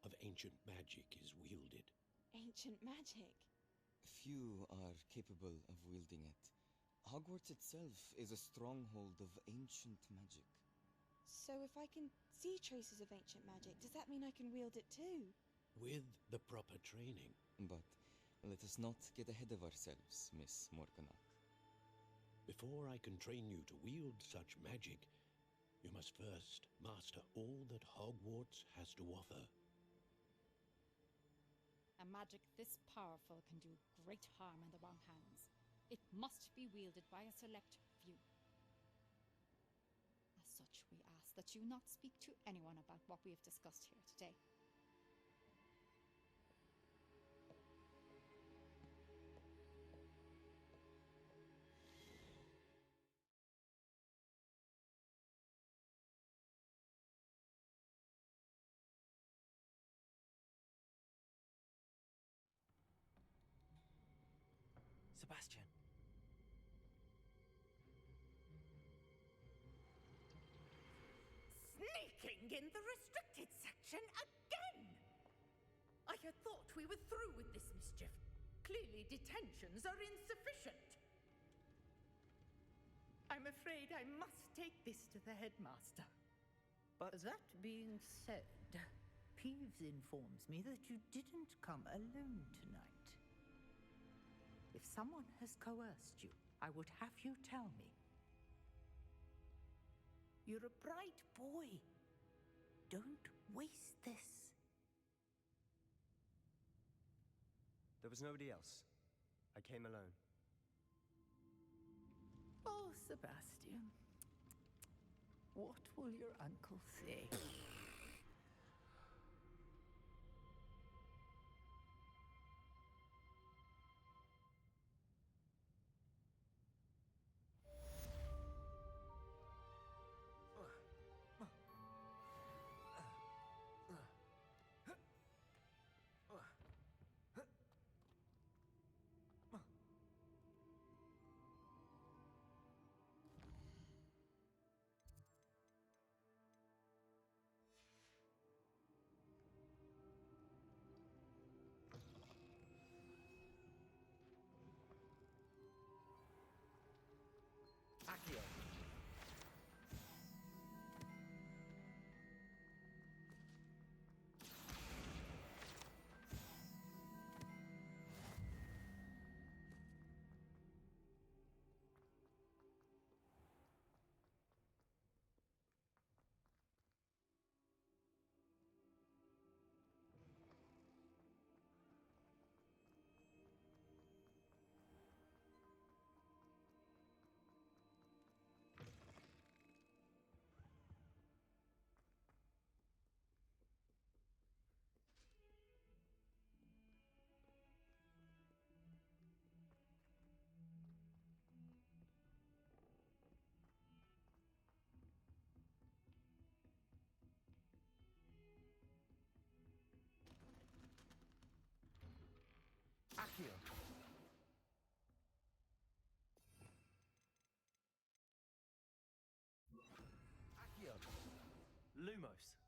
of ancient magic is wielded. Ancient magic? Few are capable of wielding it. Hogwarts itself is a stronghold of ancient magic. So if I can see traces of ancient magic, does that mean I can wield it too? With the proper training. But let us not get ahead of ourselves, Miss Morganoff. Before I can train you to wield such magic, you must first master all that Hogwarts has to offer. A magic this powerful can do great harm in the wrong hands. It must be wielded by a select few. As such, we ask that you not speak to anyone about what we have discussed here today. Sebastian. Sneaking in the restricted section again! I had thought we were through with this mischief. Clearly detentions are insufficient. I'm afraid I must take this to the headmaster. But that being said, Peeves informs me that you didn't come alone tonight. If someone has coerced you, I would have you tell me. You're a bright boy. Don't waste this. There was nobody else. I came alone. Oh, Sebastian. What will your uncle say? Accio. Accio. Accio. Lumos.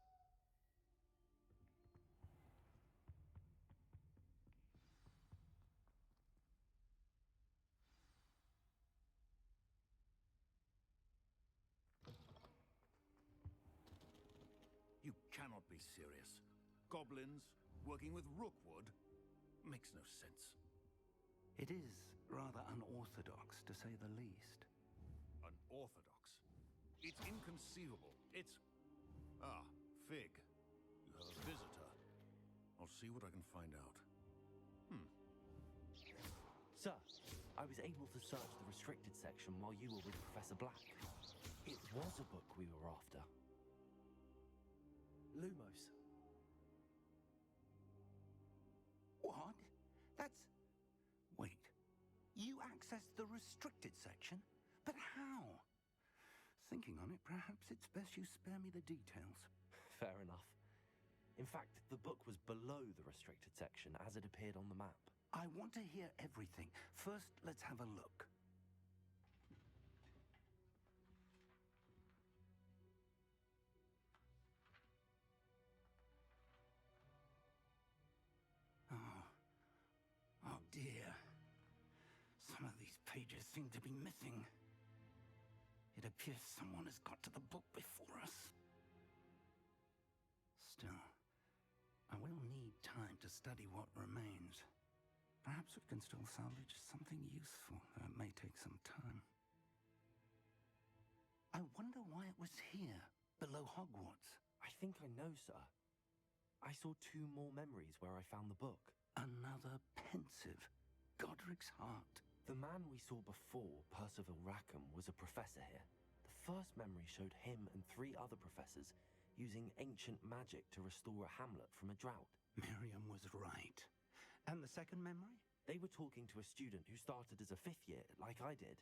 be serious. Goblins working with Rookwood makes no sense. It is rather unorthodox, to say the least. Unorthodox? It's inconceivable. It's... Ah, Fig. You have a visitor. I'll see what I can find out. Sir, I was able to search the restricted section while you were with Professor Black. It was a book we were after. Lumos. What? That's... Wait. You accessed the restricted section? But how? Thinking on it, perhaps it's best you spare me the details. Fair enough. In fact, the book was below the restricted section as it appeared on the map. I want to hear everything. First, let's have a look. Oh dear. Some of these pages seem to be missing. It appears someone has got to the book before us. Still, I will need time to study what remains. Perhaps we can still salvage something useful, though it may take some time. I wonder why it was here, below Hogwarts. I think I know, sir. I saw 2 more memories where I found the book. Another pensive Godric's heart. The man we saw before, Percival Rackham, was a professor here. The first memory showed him and 3 other professors using ancient magic to restore a hamlet from a drought. Miriam was right. And the second memory? They were talking to a student who started as a 5th year, like I did.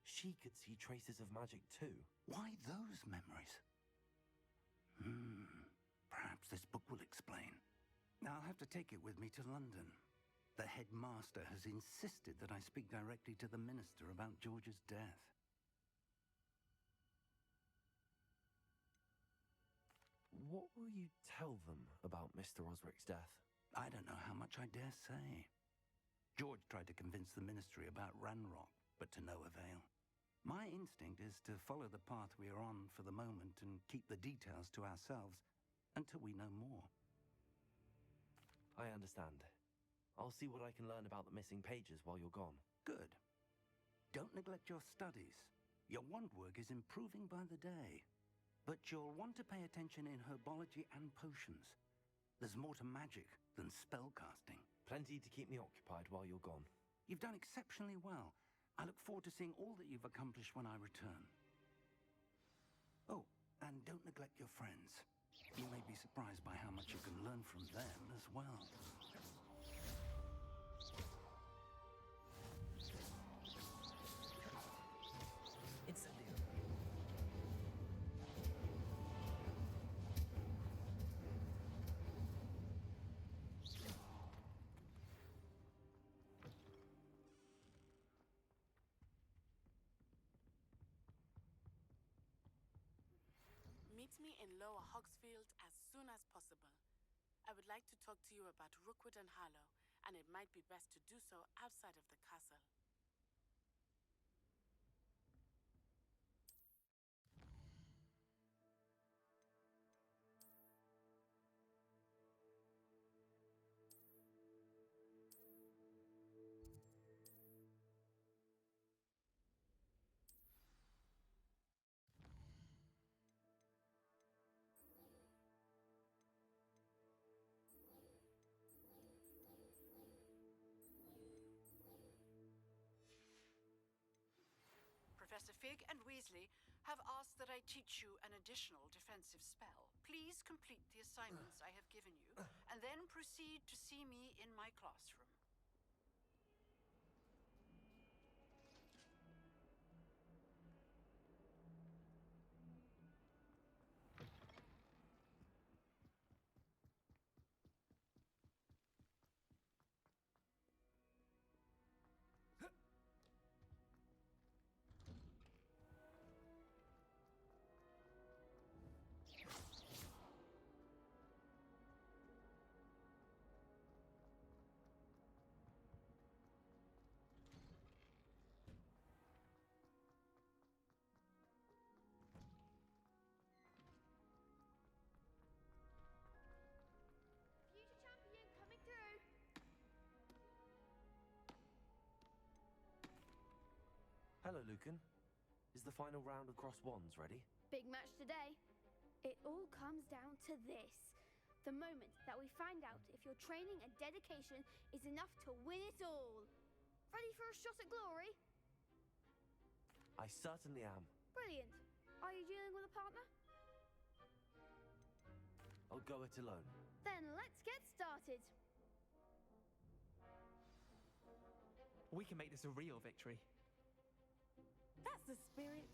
She could see traces of magic too. Why those memories? Perhaps this book will explain. I'll have to take it with me to London. The headmaster has insisted that I speak directly to the minister about George's death. What will you tell them about Mr. Osric's death? I don't know how much I dare say. George tried to convince the ministry about Ranrock, but to no avail. My instinct is to follow the path we are on for the moment and keep the details to ourselves until we know more. I understand. I'll see what I can learn about the missing pages while you're gone. Good. Don't neglect your studies. Your wand work is improving by the day. But you'll want to pay attention in herbology and potions. There's more to magic than spellcasting. Plenty to keep me occupied while you're gone. You've done exceptionally well. I look forward to seeing all that you've accomplished when I return. Oh, and don't neglect your friends. You may be surprised by how much you can learn from them as well. Meet me in Lower Hogsfield as soon as possible. I would like to talk to you about Rookwood and Harlow, and it might be best to do so outside of the castle. Professor Fig and Weasley have asked that I teach you an additional defensive spell. Please complete the assignments I have given you, and then proceed to see me in my classroom. Hello, Lucan. Is the final round of cross wands ready? Big match today. It all comes down to this. The moment that we find out if your training and dedication is enough to win it all. Ready for a shot at glory? I certainly am. Brilliant. Are you dealing with a partner? I'll go it alone. Then let's get started. We can make this a real victory. That's the spirit.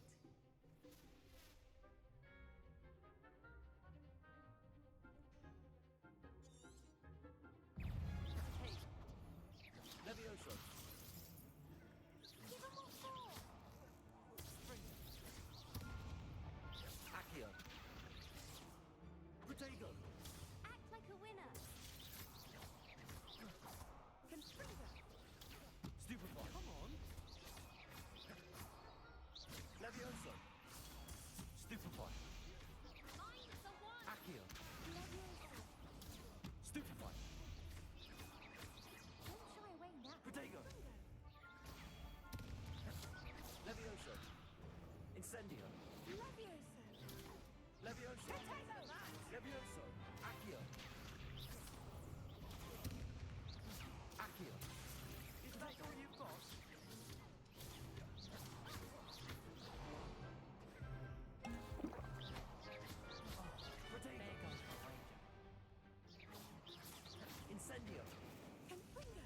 Levioso. Give 'em what for! Accio. Protego. Act like a winner. Confringo. Stupefy. Come on. Levioso. Stupefy. Mind the one. Accio. Leviosa. Stupefy. Don't shy away now. Protego. Levioso. Incendio. Leviosa. Levioso. Protego. Levioso. Accio. Accio. Is that all you've got? Protego. There goes my wager. Incendio. Confringo.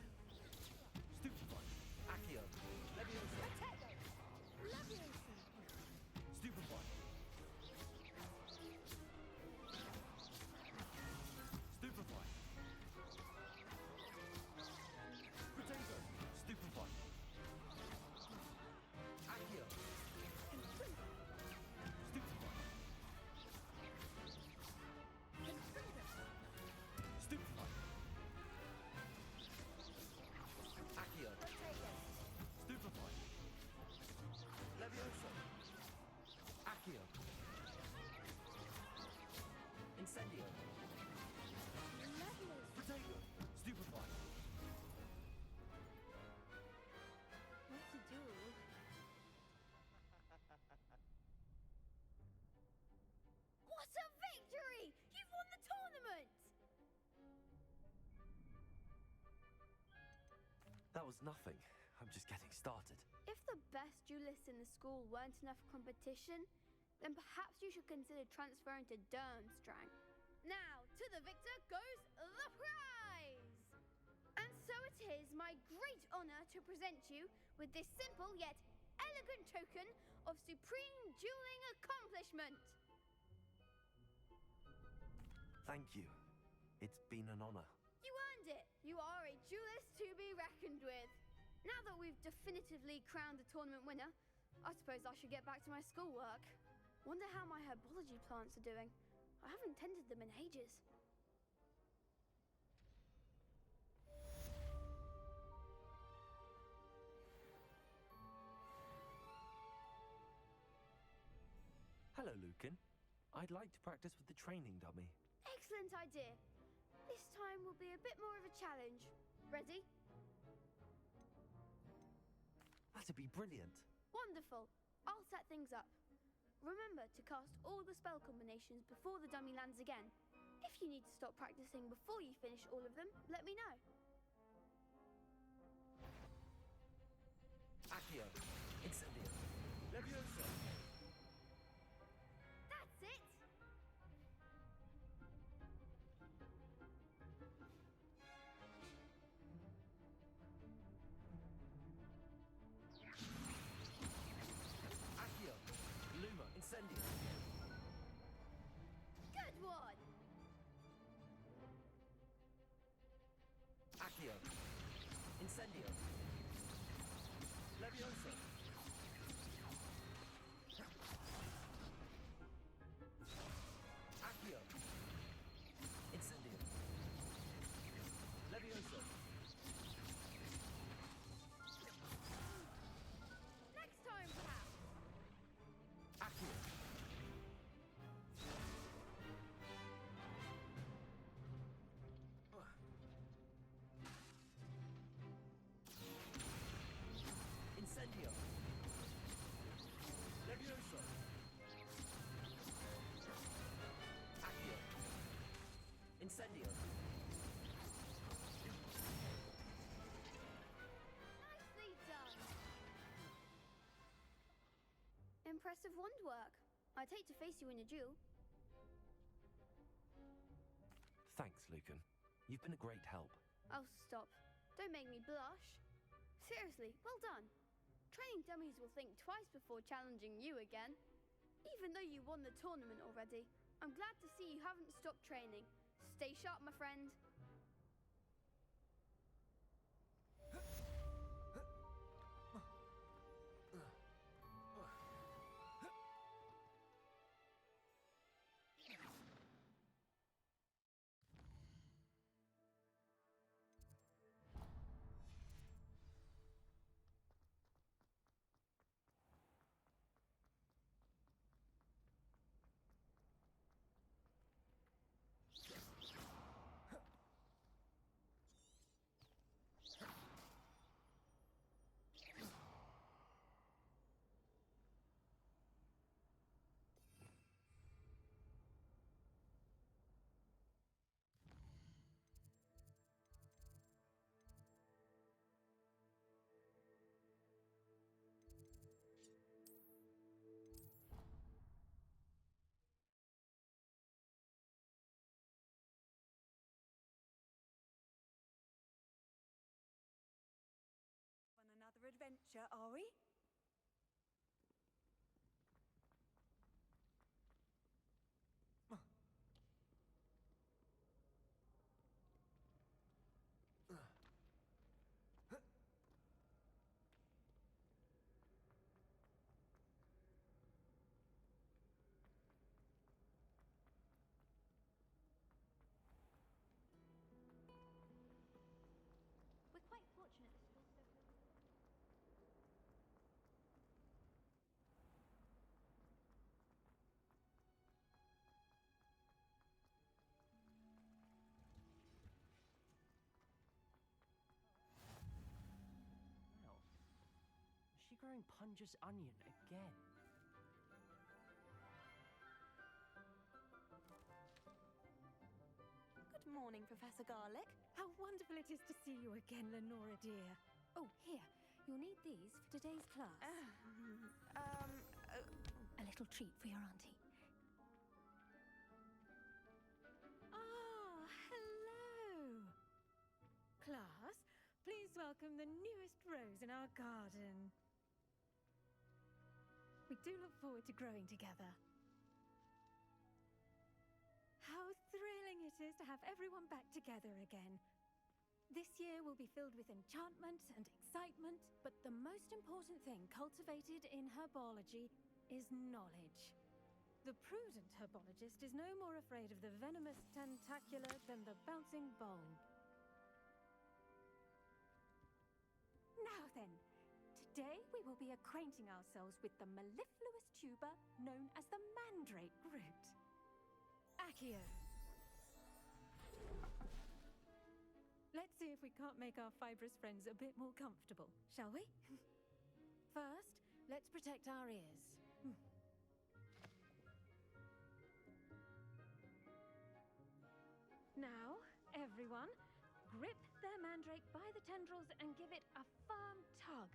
Stupefy. Accio. Levioso. Protego. Leviosa. Stupefy. Stupefy. Protego. Stupefy. Accio. Confringo. Stupefy. Confringo. Stupefy. Accio. Protego. Stupefy. Levioso. Accio. Incendio. Leviosa. Protego. Stupefy. What to do? What a victory! You've won the tournament! That was nothing. I'm just getting started. If the best duelists in the school weren't enough competition, then perhaps you should consider transferring to Durmstrang. Now, to the victor goes the prize! And so it is my great honor to present you with this simple yet elegant token of supreme dueling accomplishment. Thank you. It's been an honor. You earned it. You are a duelist to be reckoned with. Now that we've definitively crowned the tournament winner, I suppose I should get back to my schoolwork. Wonder how my herbology plants are doing. I haven't tended them in ages. Hello, Lucan. I'd like to practice with the training dummy. Excellent idea. This time will be a bit more of a challenge. Ready? That'd be brilliant. Wonderful. I'll set things up. Remember to cast all the spell combinations before the dummy lands again. If you need to stop practicing before you finish all of them, let me know. Accio. Incendio. Levioso. That's it! Accio. Luma. Incendio. Good one! Accio. Incendio. Levioso. Accio. Incendio. Levioso. Next time, perhaps. Accio. Incendio. Incendio. Nicely done. Impressive wand work. I'd hate to face you in a duel. Thanks, Lucan. You've been a great help. Oh, stop. Don't make me blush. Seriously, well done. Training dummies will think twice before challenging you again. Even though you won the tournament already, I'm glad to see you haven't stopped training. Stay sharp, my friend. Another adventure, are we? We're quite fortunate the school's so close. Well, is she growing Punja's onion again? Good morning, Professor Garlic. How wonderful it is to see you again, Lenora dear. Oh, here. You'll need these for today's class. A little treat for your auntie. Ah, hello. Class, please welcome the newest rose in our garden. We do look forward to growing together. How thrilling it is to have everyone back together again. This year will be filled with enchantment and excitement, but the most important thing cultivated in herbology is knowledge. The prudent herbologist is no more afraid of the venomous tentacular than the bouncing bulb. Now then, today we will be acquainting ourselves with the mellifluous tuber known as the mandrake root. Accio. Let's see if we can't make our fibrous friends a bit more comfortable, shall we? First, let's protect our ears. Now, everyone, grip their mandrake by the tendrils and give it a firm tug.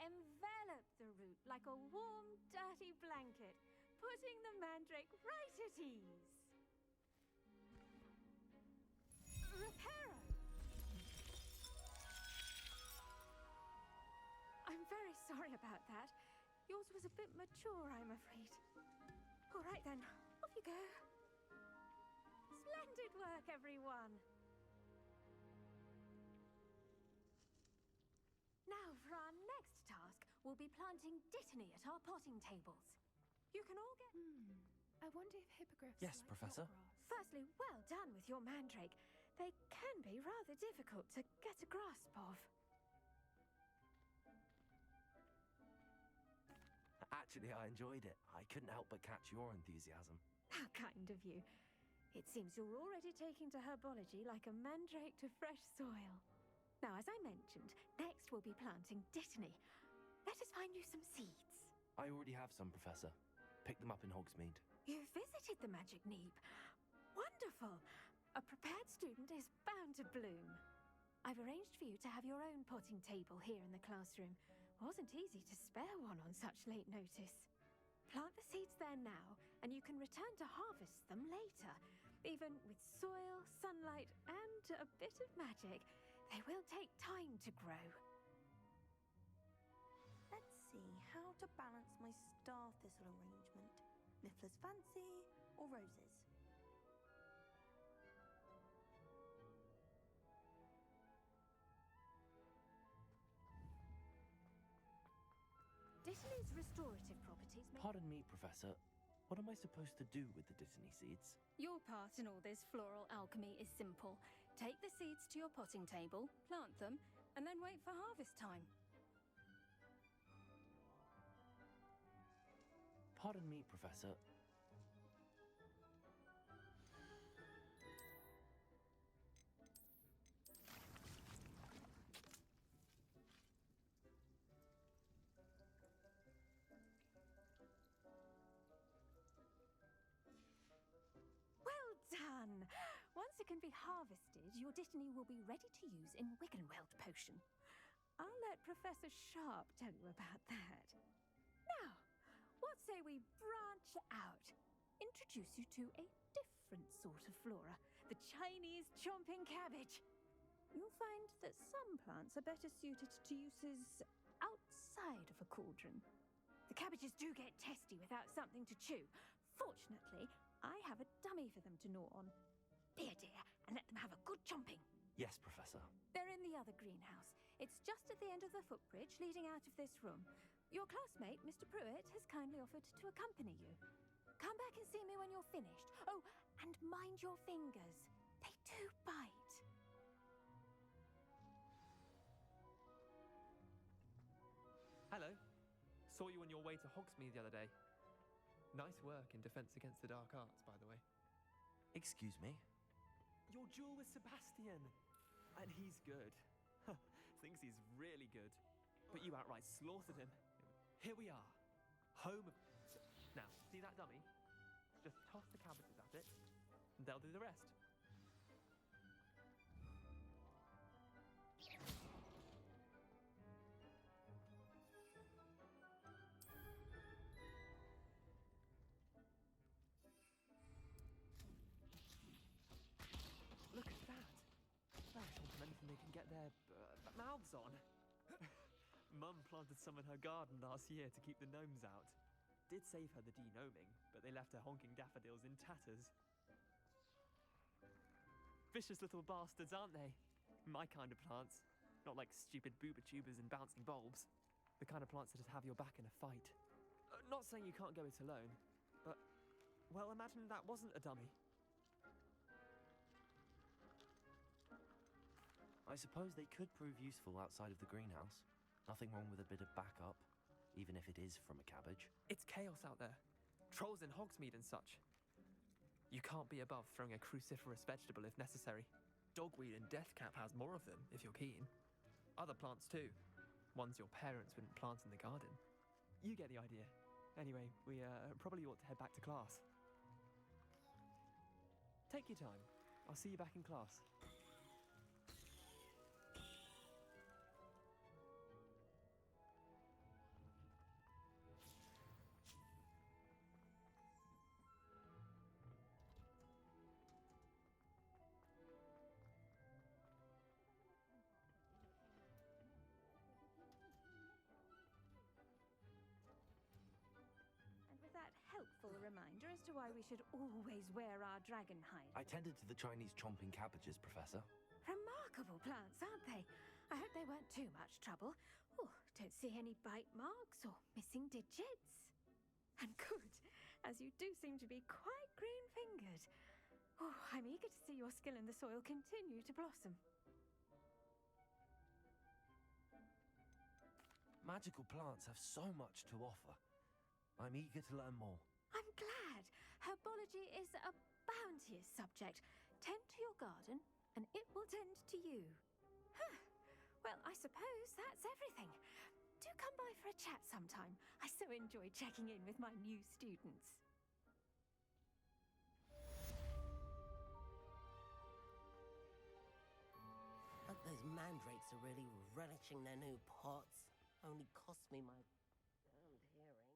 Envelop the root like a warm, dirty blanket, putting the mandrake right at ease. Reparo! I'm very sorry about that. Yours was a bit mature, I'm afraid. All right then, off you go. Splendid work, everyone. Now for our next task, we'll be planting dittany at our potting tables. You can all get... wonder if hippogriffs Yes, like Professor. knotgrass. Firstly, well done with your mandrake. They can be rather difficult to get a grasp of. Actually, I enjoyed it. I couldn't help but catch your enthusiasm. How kind of you. It seems you're already taking to herbology like a mandrake to fresh soil. Now, as I mentioned, next we'll be planting dittany. Let us find you some seeds. I already have some, Professor. Picked them up in Hogsmeade. You visited the Magic Neep. Wonderful. A prepared student is bound to bloom. I've arranged for you to have your own potting table here in the classroom. Wasn't easy to spare one on such late notice. Plant the seeds there now, and you can return to harvest them later. Even with soil, sunlight, and a bit of magic, they will take time to grow. Let's see how to balance my star thistle arrangement. Niffler's fancy or roses? Dittany's restorative properties may... Pardon me, Professor. What am I supposed to do with the dittany seeds? Your part in all this floral alchemy is simple. Take the seeds to your potting table, plant them, and then wait for harvest time. Pardon me, Professor. Well done! Once it can be harvested, your dittany will be ready to use in Wiggenweld potion. I'll let Professor Sharp tell you about that. Now, what say we branch out? Introduce you to a different sort of flora, the Chinese chomping cabbage. You'll find that some plants are better suited to uses outside of a cauldron. The cabbages do get testy without something to chew. Fortunately, I have a dummy for them to gnaw on. Be a dear and let them have a good chomping. Yes, Professor. They're in the other greenhouse. It's just at the end of the footbridge leading out of this room. Your classmate, Mr. Pruitt, has kindly offered to accompany you. Come back and see me when you're finished. Oh, and mind your fingers. They do bite. Hello. Saw you on your way to Hogsmeade the other day. Nice work in Defense Against the Dark Arts, by the way. Excuse me? Your duel with Sebastian. And he's good. Thinks he's really good. But you outright slaughtered him. Here we are. Home of... Now, see that dummy? Just toss the cabbages at it, and they'll do the rest. Look at that. They'll chomp on anything they can get their mouths on. Mum planted some in her garden last year to keep the gnomes out. Did save her the de-gnoming, but they left her honking daffodils in tatters. Vicious little bastards, aren't they? My kind of plants. Not like stupid booba tubers and bouncing bulbs. The kind of plants that just have your back in a fight. Not saying you can't go it alone, but... Well, imagine that wasn't a dummy. I suppose they could prove useful outside of the greenhouse. Nothing wrong with a bit of backup, even if it is from a cabbage. It's chaos out there. Trolls in Hogsmeade and such. You can't be above throwing a cruciferous vegetable if necessary. Dogweed and deathcap has more of them, if you're keen. Other plants too. Ones your parents wouldn't plant in the garden. You get the idea. Anyway, we probably ought to head back to class. Take your time. I'll see you back in class. Helpful reminder as to why we should always wear our dragon hide. I tended to the Chinese chomping cabbages, Professor. Remarkable plants, aren't they? I hope they weren't too much trouble. Oh, don't see any bite marks or missing digits. And good. as you do seem to be quite green-fingered. Oh, I'm eager to see your skill in the soil continue to blossom. Magical plants have so much to offer. I'm eager to learn more. I'm glad. Herbology is a bounteous subject. Tend to your garden, and it will tend to you. Huh. Well, I suppose that's everything. Do come by for a chat sometime. I so enjoy checking in with my new students. Hope those mandrakes are really relishing their new pots. Only cost me my damned hearing.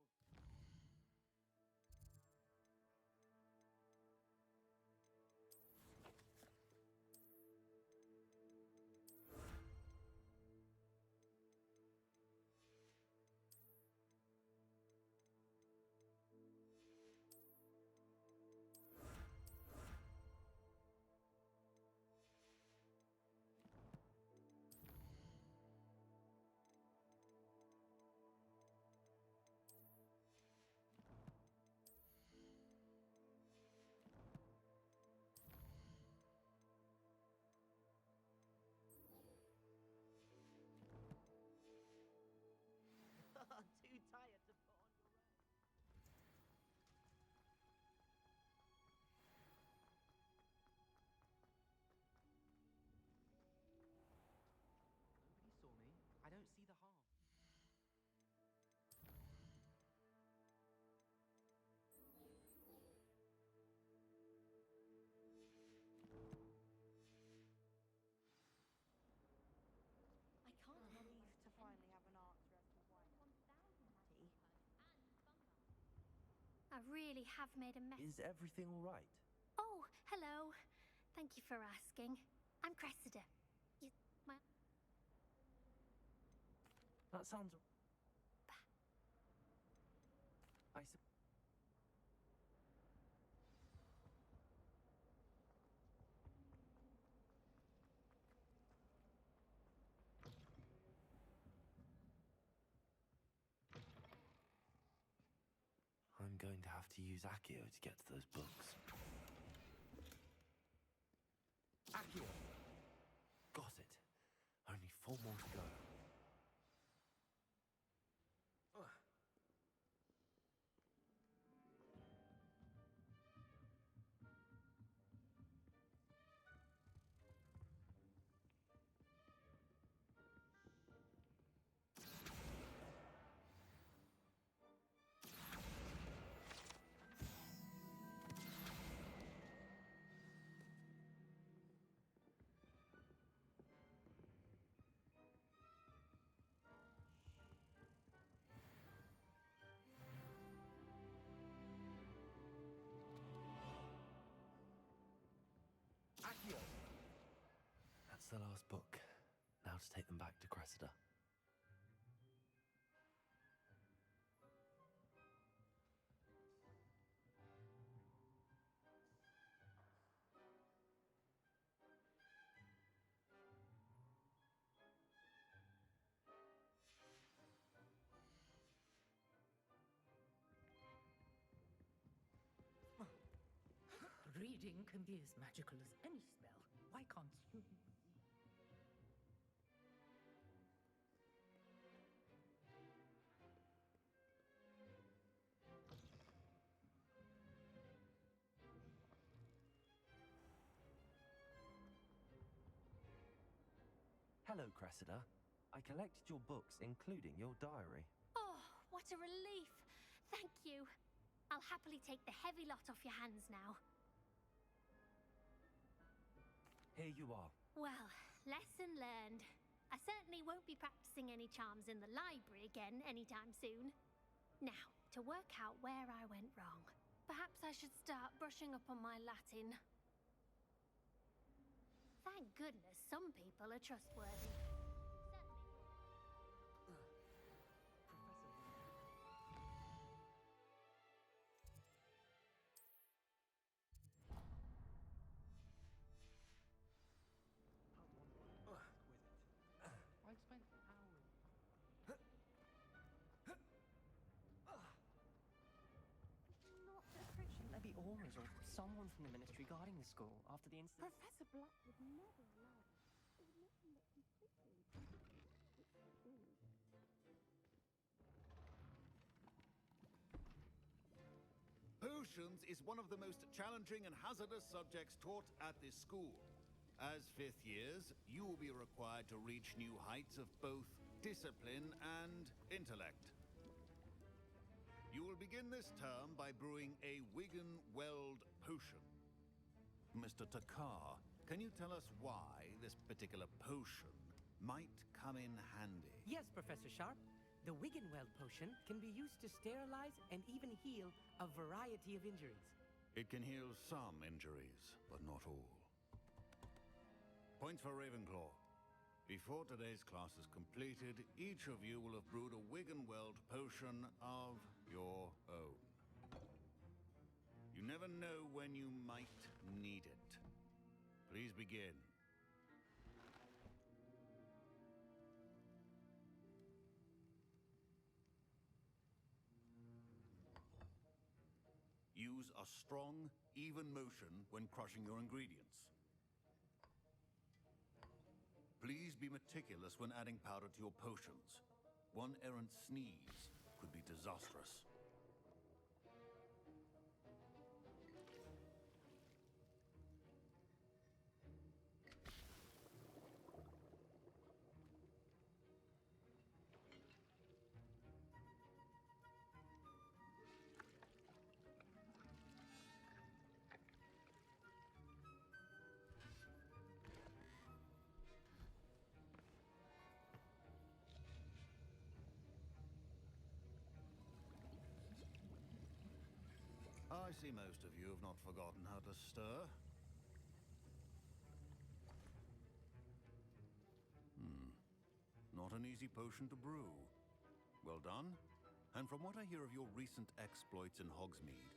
Too tired to put on your own. Nobody saw me. I don't see the harm. I can't believe to finally have an answer as to why. I really have made a mess. Is everything all right? Oh, hello. Thank you for asking. I'm Cressida. That sounds... I sup... I'm going to have to use Accio to get to those books. Accio! Got it. Only 4 more to go. Accio! That's the last book. Now to take them back to Cressida. Reading can be as magical as any spell. Why can't you? Hello, Cressida. I collected your books, including your diary. Oh, what a relief. Thank you. I'll happily take the heavy lot off your hands now. Here you are. Well, lesson learned. I certainly won't be practicing any charms in the library again anytime soon. Now, to work out where I went wrong. Perhaps I should start brushing up on my Latin. Thank goodness some people are trustworthy. I've spent hours. Not Winters or someone from the ministry guarding the school after the incident. Professor Black would never allow that. It would make him look completely incompetent, which is. Potions is one of the most challenging and hazardous subjects taught at this school. As fifth years, you will be required to reach new heights of both discipline and intellect. You will begin this term by brewing a Wigan Weld potion. Mr. Takar, can you tell us why this particular potion might come in handy? Yes, Professor Sharp. The Wiggenweld potion can be used to sterilize and even heal a variety of injuries. It can heal some injuries, but not all. Points for Ravenclaw. Before today's class is completed, each of you will have brewed a Wiggenweld potion of your own. You never know when you might need it. Please begin. Use a strong, even motion when crushing your ingredients. Please be meticulous when adding powder to your potions. One errant sneeze could be disastrous. I see most of you have not forgotten how to stir. Not an easy potion to brew. Well done. And from what I hear of your recent exploits in Hogsmeade,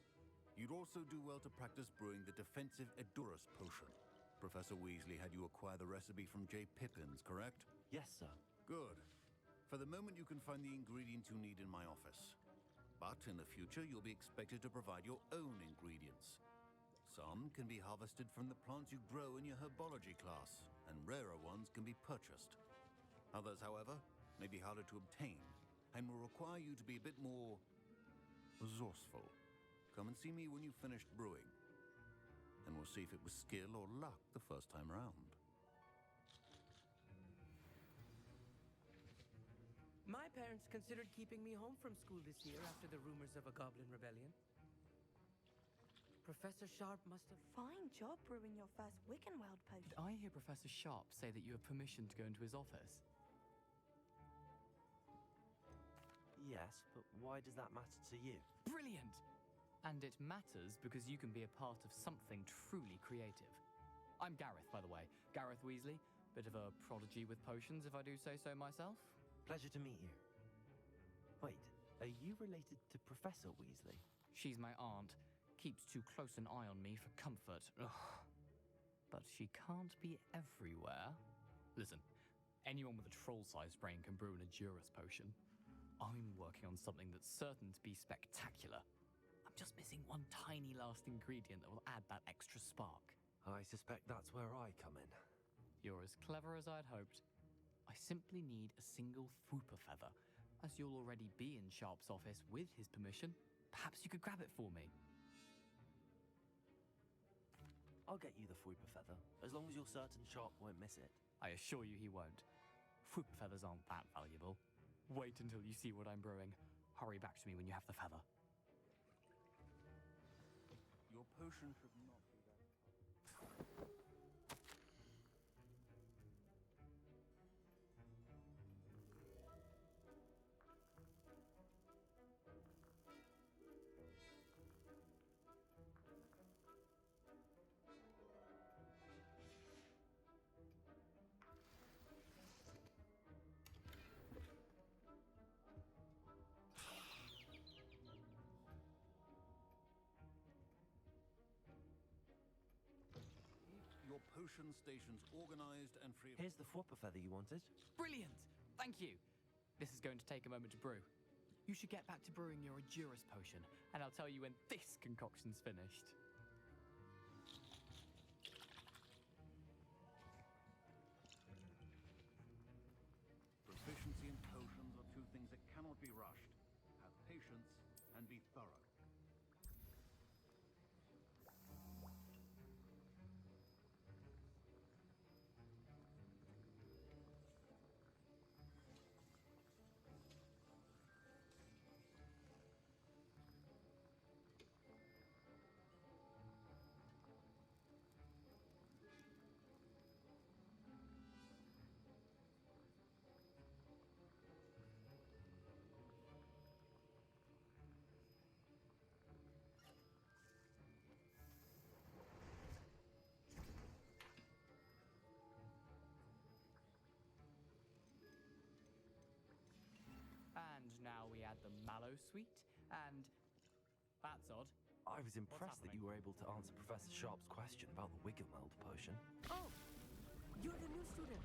you'd also do well to practice brewing the defensive Edurus potion. Professor Weasley had you acquire the recipe from J. Pippins, correct? Yes, sir. Good. For the moment, you can find the ingredients you need in my office. But in the future, you'll be expected to provide your own ingredients. Some can be harvested from the plants you grow in your herbology class, and rarer ones can be purchased. Others, however, may be harder to obtain, and will require you to be a bit more resourceful. Come and see me when you've finished brewing, and we'll see if it was skill or luck the first time around. My parents considered keeping me home from school this year after the rumors of a goblin rebellion. Professor Sharp must have... Fine job brewing your first Wiggenweld potion. Did I hear Professor Sharp say that you have permission to go into his office? Yes, but why does that matter to you? Brilliant! And it matters because you can be a part of something truly creative. I'm Gareth, by the way. Gareth Weasley. Bit of a prodigy with potions, if I do say so myself. Pleasure to meet you. Wait, are you related to Professor Weasley? She's my aunt. Keeps too close an eye on me for comfort. Ugh. But she can't be everywhere. Listen, anyone with a troll-sized brain can brew an Edurus potion. I'm working on something that's certain to be spectacular. I'm just missing one tiny last ingredient that will add that extra spark. I suspect that's where I come in. You're as clever as I'd hoped. I simply need a single Fwooper feather. As you'll already be in Sharp's office with his permission, perhaps you could grab it for me. I'll get you the Fwooper feather, as long as you're certain Sharp won't miss it. I assure you he won't. Fwooper feathers aren't that valuable. Wait until you see what I'm brewing. Hurry back to me when you have the feather. Your potion should not be that. Your potion stations organized and free. Here's the Fwooper feather you wanted. Brilliant! Thank you! This is going to take a moment to brew. You should get back to brewing your Edurus potion, and I'll tell you when this concoction's finished. now we add the mallow sweet, and that's odd. I was impressed that happening? you were able to answer Professor Sharp's question about the Wiggenweld potion. Oh, you're the new student.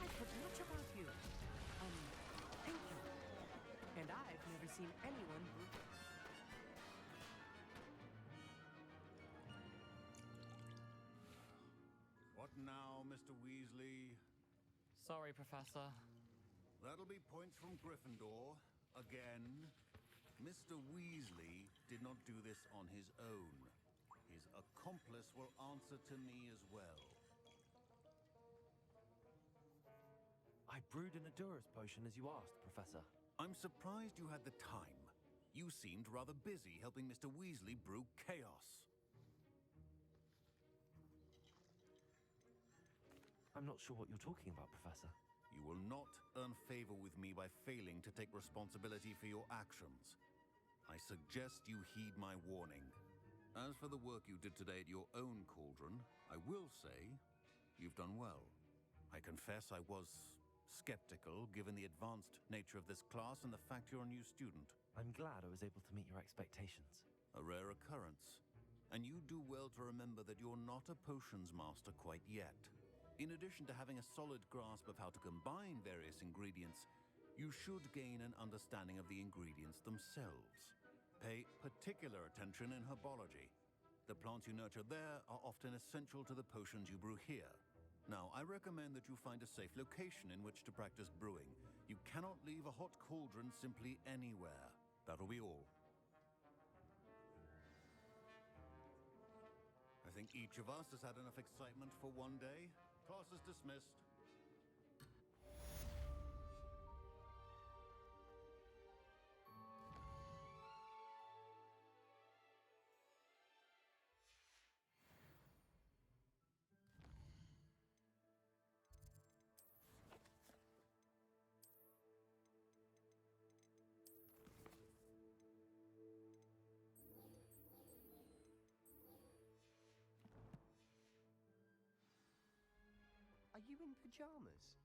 I've heard much about you. Thank you. And I've never seen anyone who... What now, Mr. Weasley? Sorry, Professor. That'll be points from Gryffindor. Again. Mr. Weasley did not do this on his own. His accomplice will answer to me as well. I brewed an Adurus potion as you asked, Professor. I'm surprised you had the time. You seemed rather busy helping Mr. Weasley brew chaos. I'm not sure what you're talking about, Professor. You will not earn favor with me by failing to take responsibility for your actions. I suggest you heed my warning. As for the work you did today at your own cauldron, I will say you've done well. I confess I was skeptical given the advanced nature of this class and the fact you're a new student. I'm glad I was able to meet your expectations. A rare occurrence. And you do well to remember that you're not a potions master quite yet. In addition to having a solid grasp of how to combine various ingredients, you should gain an understanding of the ingredients themselves. Pay particular attention in herbology. The plants you nurture there are often essential to the potions you brew here. Now, I recommend that you find a safe location in which to practice brewing. You cannot leave a hot cauldron simply anywhere. That'll be all. I think each of us has had enough excitement for one day. Class is dismissed. Are you in pajamas?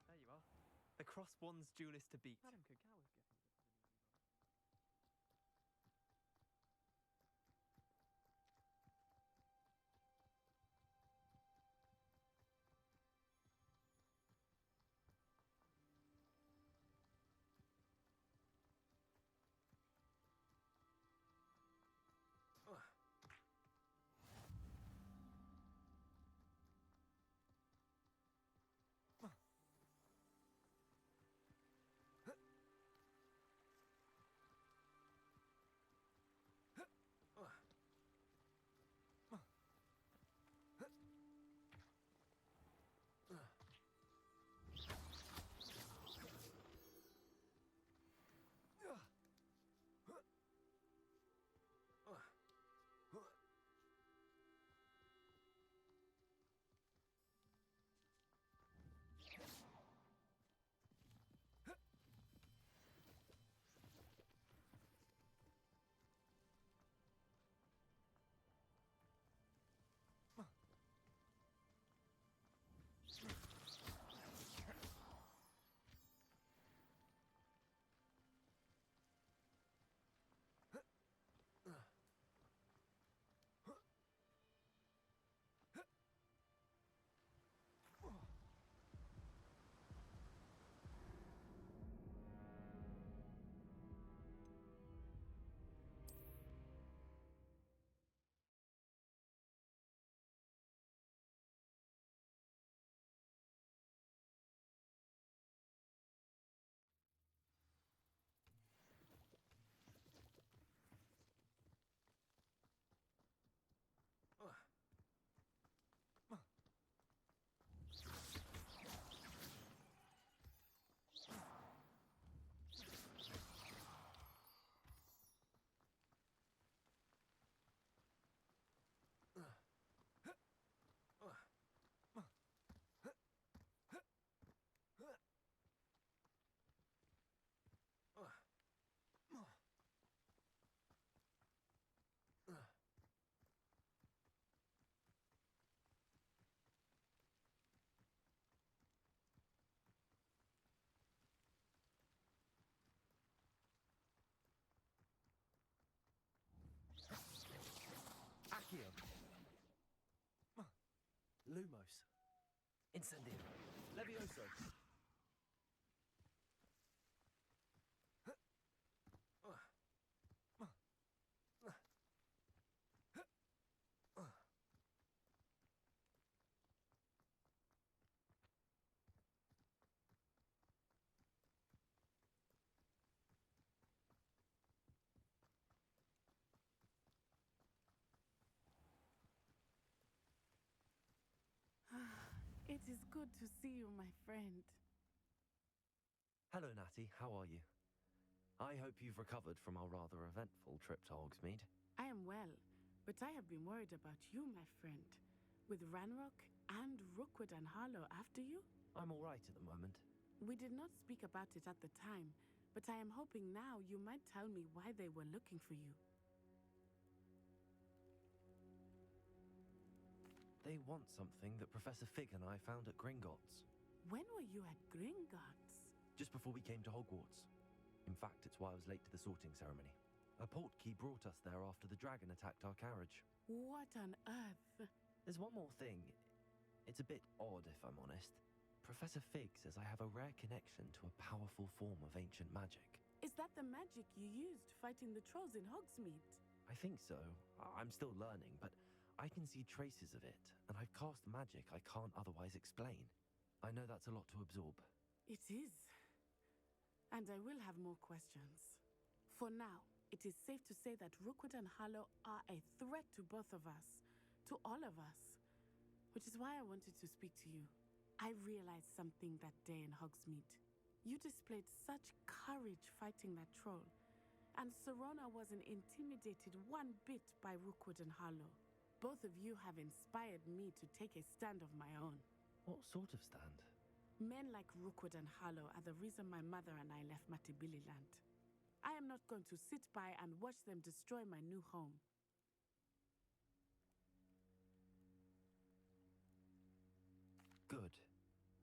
There you are. The Cross Wands duelist to beat. Madam Kagao was getting a bit of an easy run. Lumos. Incendio. Levioso. It is good to see you, my friend. Hello, Natty. How are you? I hope you've recovered from our rather eventful trip to Hogsmeade. I am well, but I have been worried about you, my friend. With Ranrock and Rookwood and Harlow after you? I'm all right at the moment. We did not speak about it at the time, but I am hoping now you might tell me why they were looking for you. They want something that Professor Fig and I found at Gringotts. When were you at Gringotts? Just before we came to Hogwarts. In fact, it's why I was late to the sorting ceremony. A portkey brought us there after the dragon attacked our carriage. What on earth? There's one more thing. It's a bit odd, if I'm honest. Professor Fig says I have a rare connection to a powerful form of ancient magic. Is that the magic you used fighting the trolls in Hogsmeade? I think so. I'm still learning, but I can see traces of it, and I've cast magic I can't otherwise explain. I know that's a lot to absorb. It is. And I will have more questions. For now, it is safe to say that Rookwood and Harlow are a threat to both of us. To all of us. Which is why I wanted to speak to you. I realized something that day in Hogsmeade. You displayed such courage fighting that troll. And Serona wasn't intimidated one bit by Rookwood and Harlow. Both of you have inspired me to take a stand of my own. What sort of stand? Men like Rookwood and Harlow are the reason my mother and I left Matibililand. I am not going to sit by and watch them destroy my new home. Good.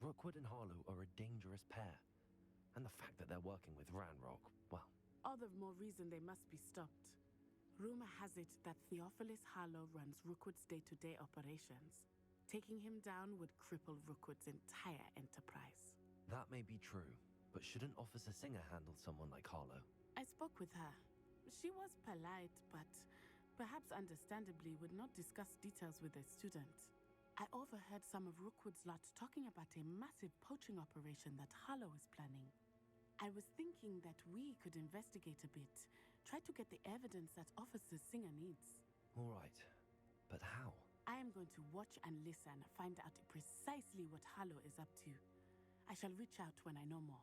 Rookwood and Harlow are a dangerous pair. And the fact that they're working with Ranrock, well... All the more reason they must be stopped. Rumor has it that Theophilus Harlow runs Rookwood's day-to-day operations. Taking him down would cripple Rookwood's entire enterprise. That may be true, but shouldn't Officer Singer handle someone like Harlow? I spoke with her. She was polite, but perhaps understandably would not discuss details with a student. I overheard some of Rookwood's lot talking about a massive poaching operation that Harlow is planning. I was thinking that we could investigate a bit, try to get the evidence that Officer Singer needs. All right, but how? I am going to watch and listen, find out precisely what Harlow is up to. I shall reach out when I know more.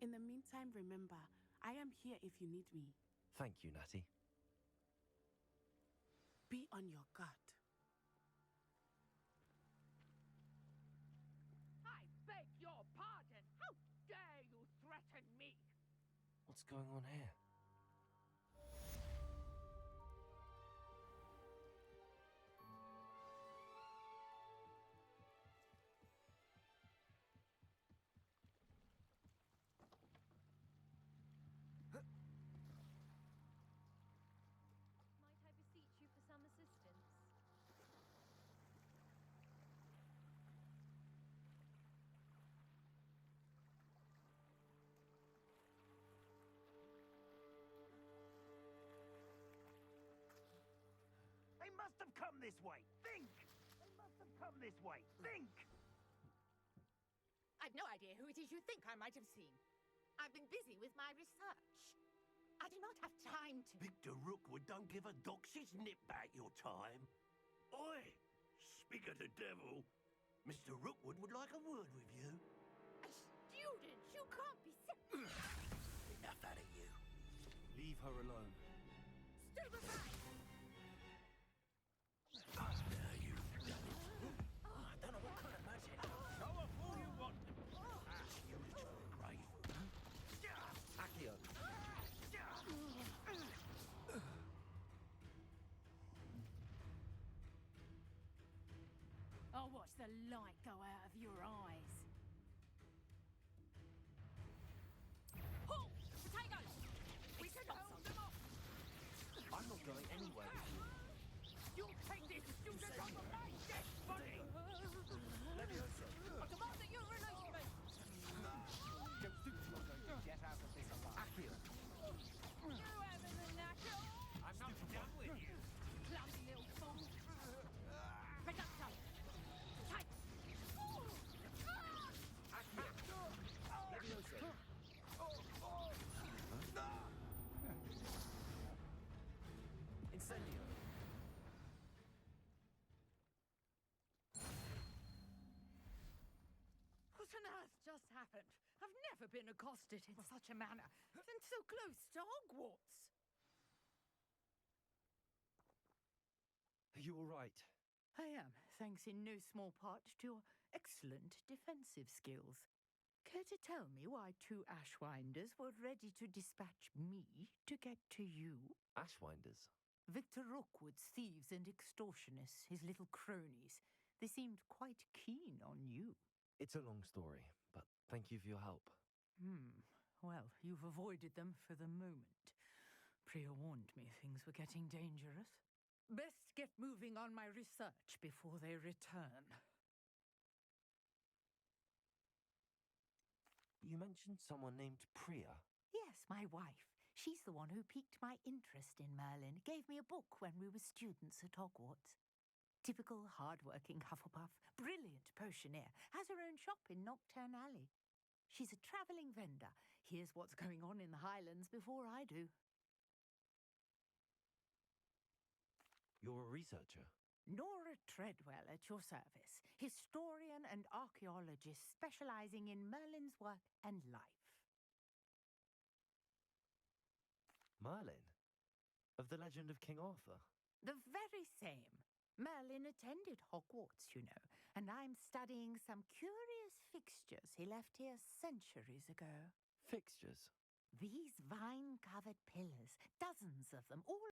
In the meantime, remember, I am here if you need me. Thank you, Natty. Be on your guard. I beg your pardon. How dare you threaten me? What's going on here? They must have come this way. Think! They must have come this way. Think! I've no idea who it is you think I might have seen. I've been busy with my research. I do not have time to... Victor Rookwood don't give a doxy's nip back your time. Oi! Speak of the devil. Mr. Rookwood would like a word with you. A student! You can't be... Enough out of you. Leave her alone. Stupefy! Now you've done it. I don't know what kind of magic. Show off all you want. Ask you to turn grave. Accio. I'll watch the light go out of your eyes. Halt! Potatoes! We should hold them off! I'm not going anywhere with you. You'll take this student over my dead body! happened? I've never been accosted in such a manner, and so close to Hogwarts. Are you all right? I am, thanks in no small part to your excellent defensive skills. Care to tell me why 2 Ashwinders were ready to dispatch me to get to you? Ashwinders? Victor Rookwood's thieves and extortionists, his little cronies. They seemed quite keen on you. It's a long story, but thank you for your help. Well, you've avoided them for the moment. Priya warned me things were getting dangerous. Best get moving on my research before they return. You mentioned someone named Priya. Yes, my wife. She's the one who piqued my interest in Merlin, gave me a book when we were students at Hogwarts. Typical hard-working Hufflepuff, brilliant potioneer, has her own shop in Nocturne Alley. She's a travelling vendor, hears what's going on in the Highlands before I do. You're a researcher? Nora Treadwell at your service, historian and archaeologist specialising in Merlin's work and life. Merlin? Of the legend of King Arthur? The very same. Merlin attended Hogwarts, you know, and I'm studying some curious fixtures he left here centuries ago. Fixtures? These vine-covered pillars, dozens of them, all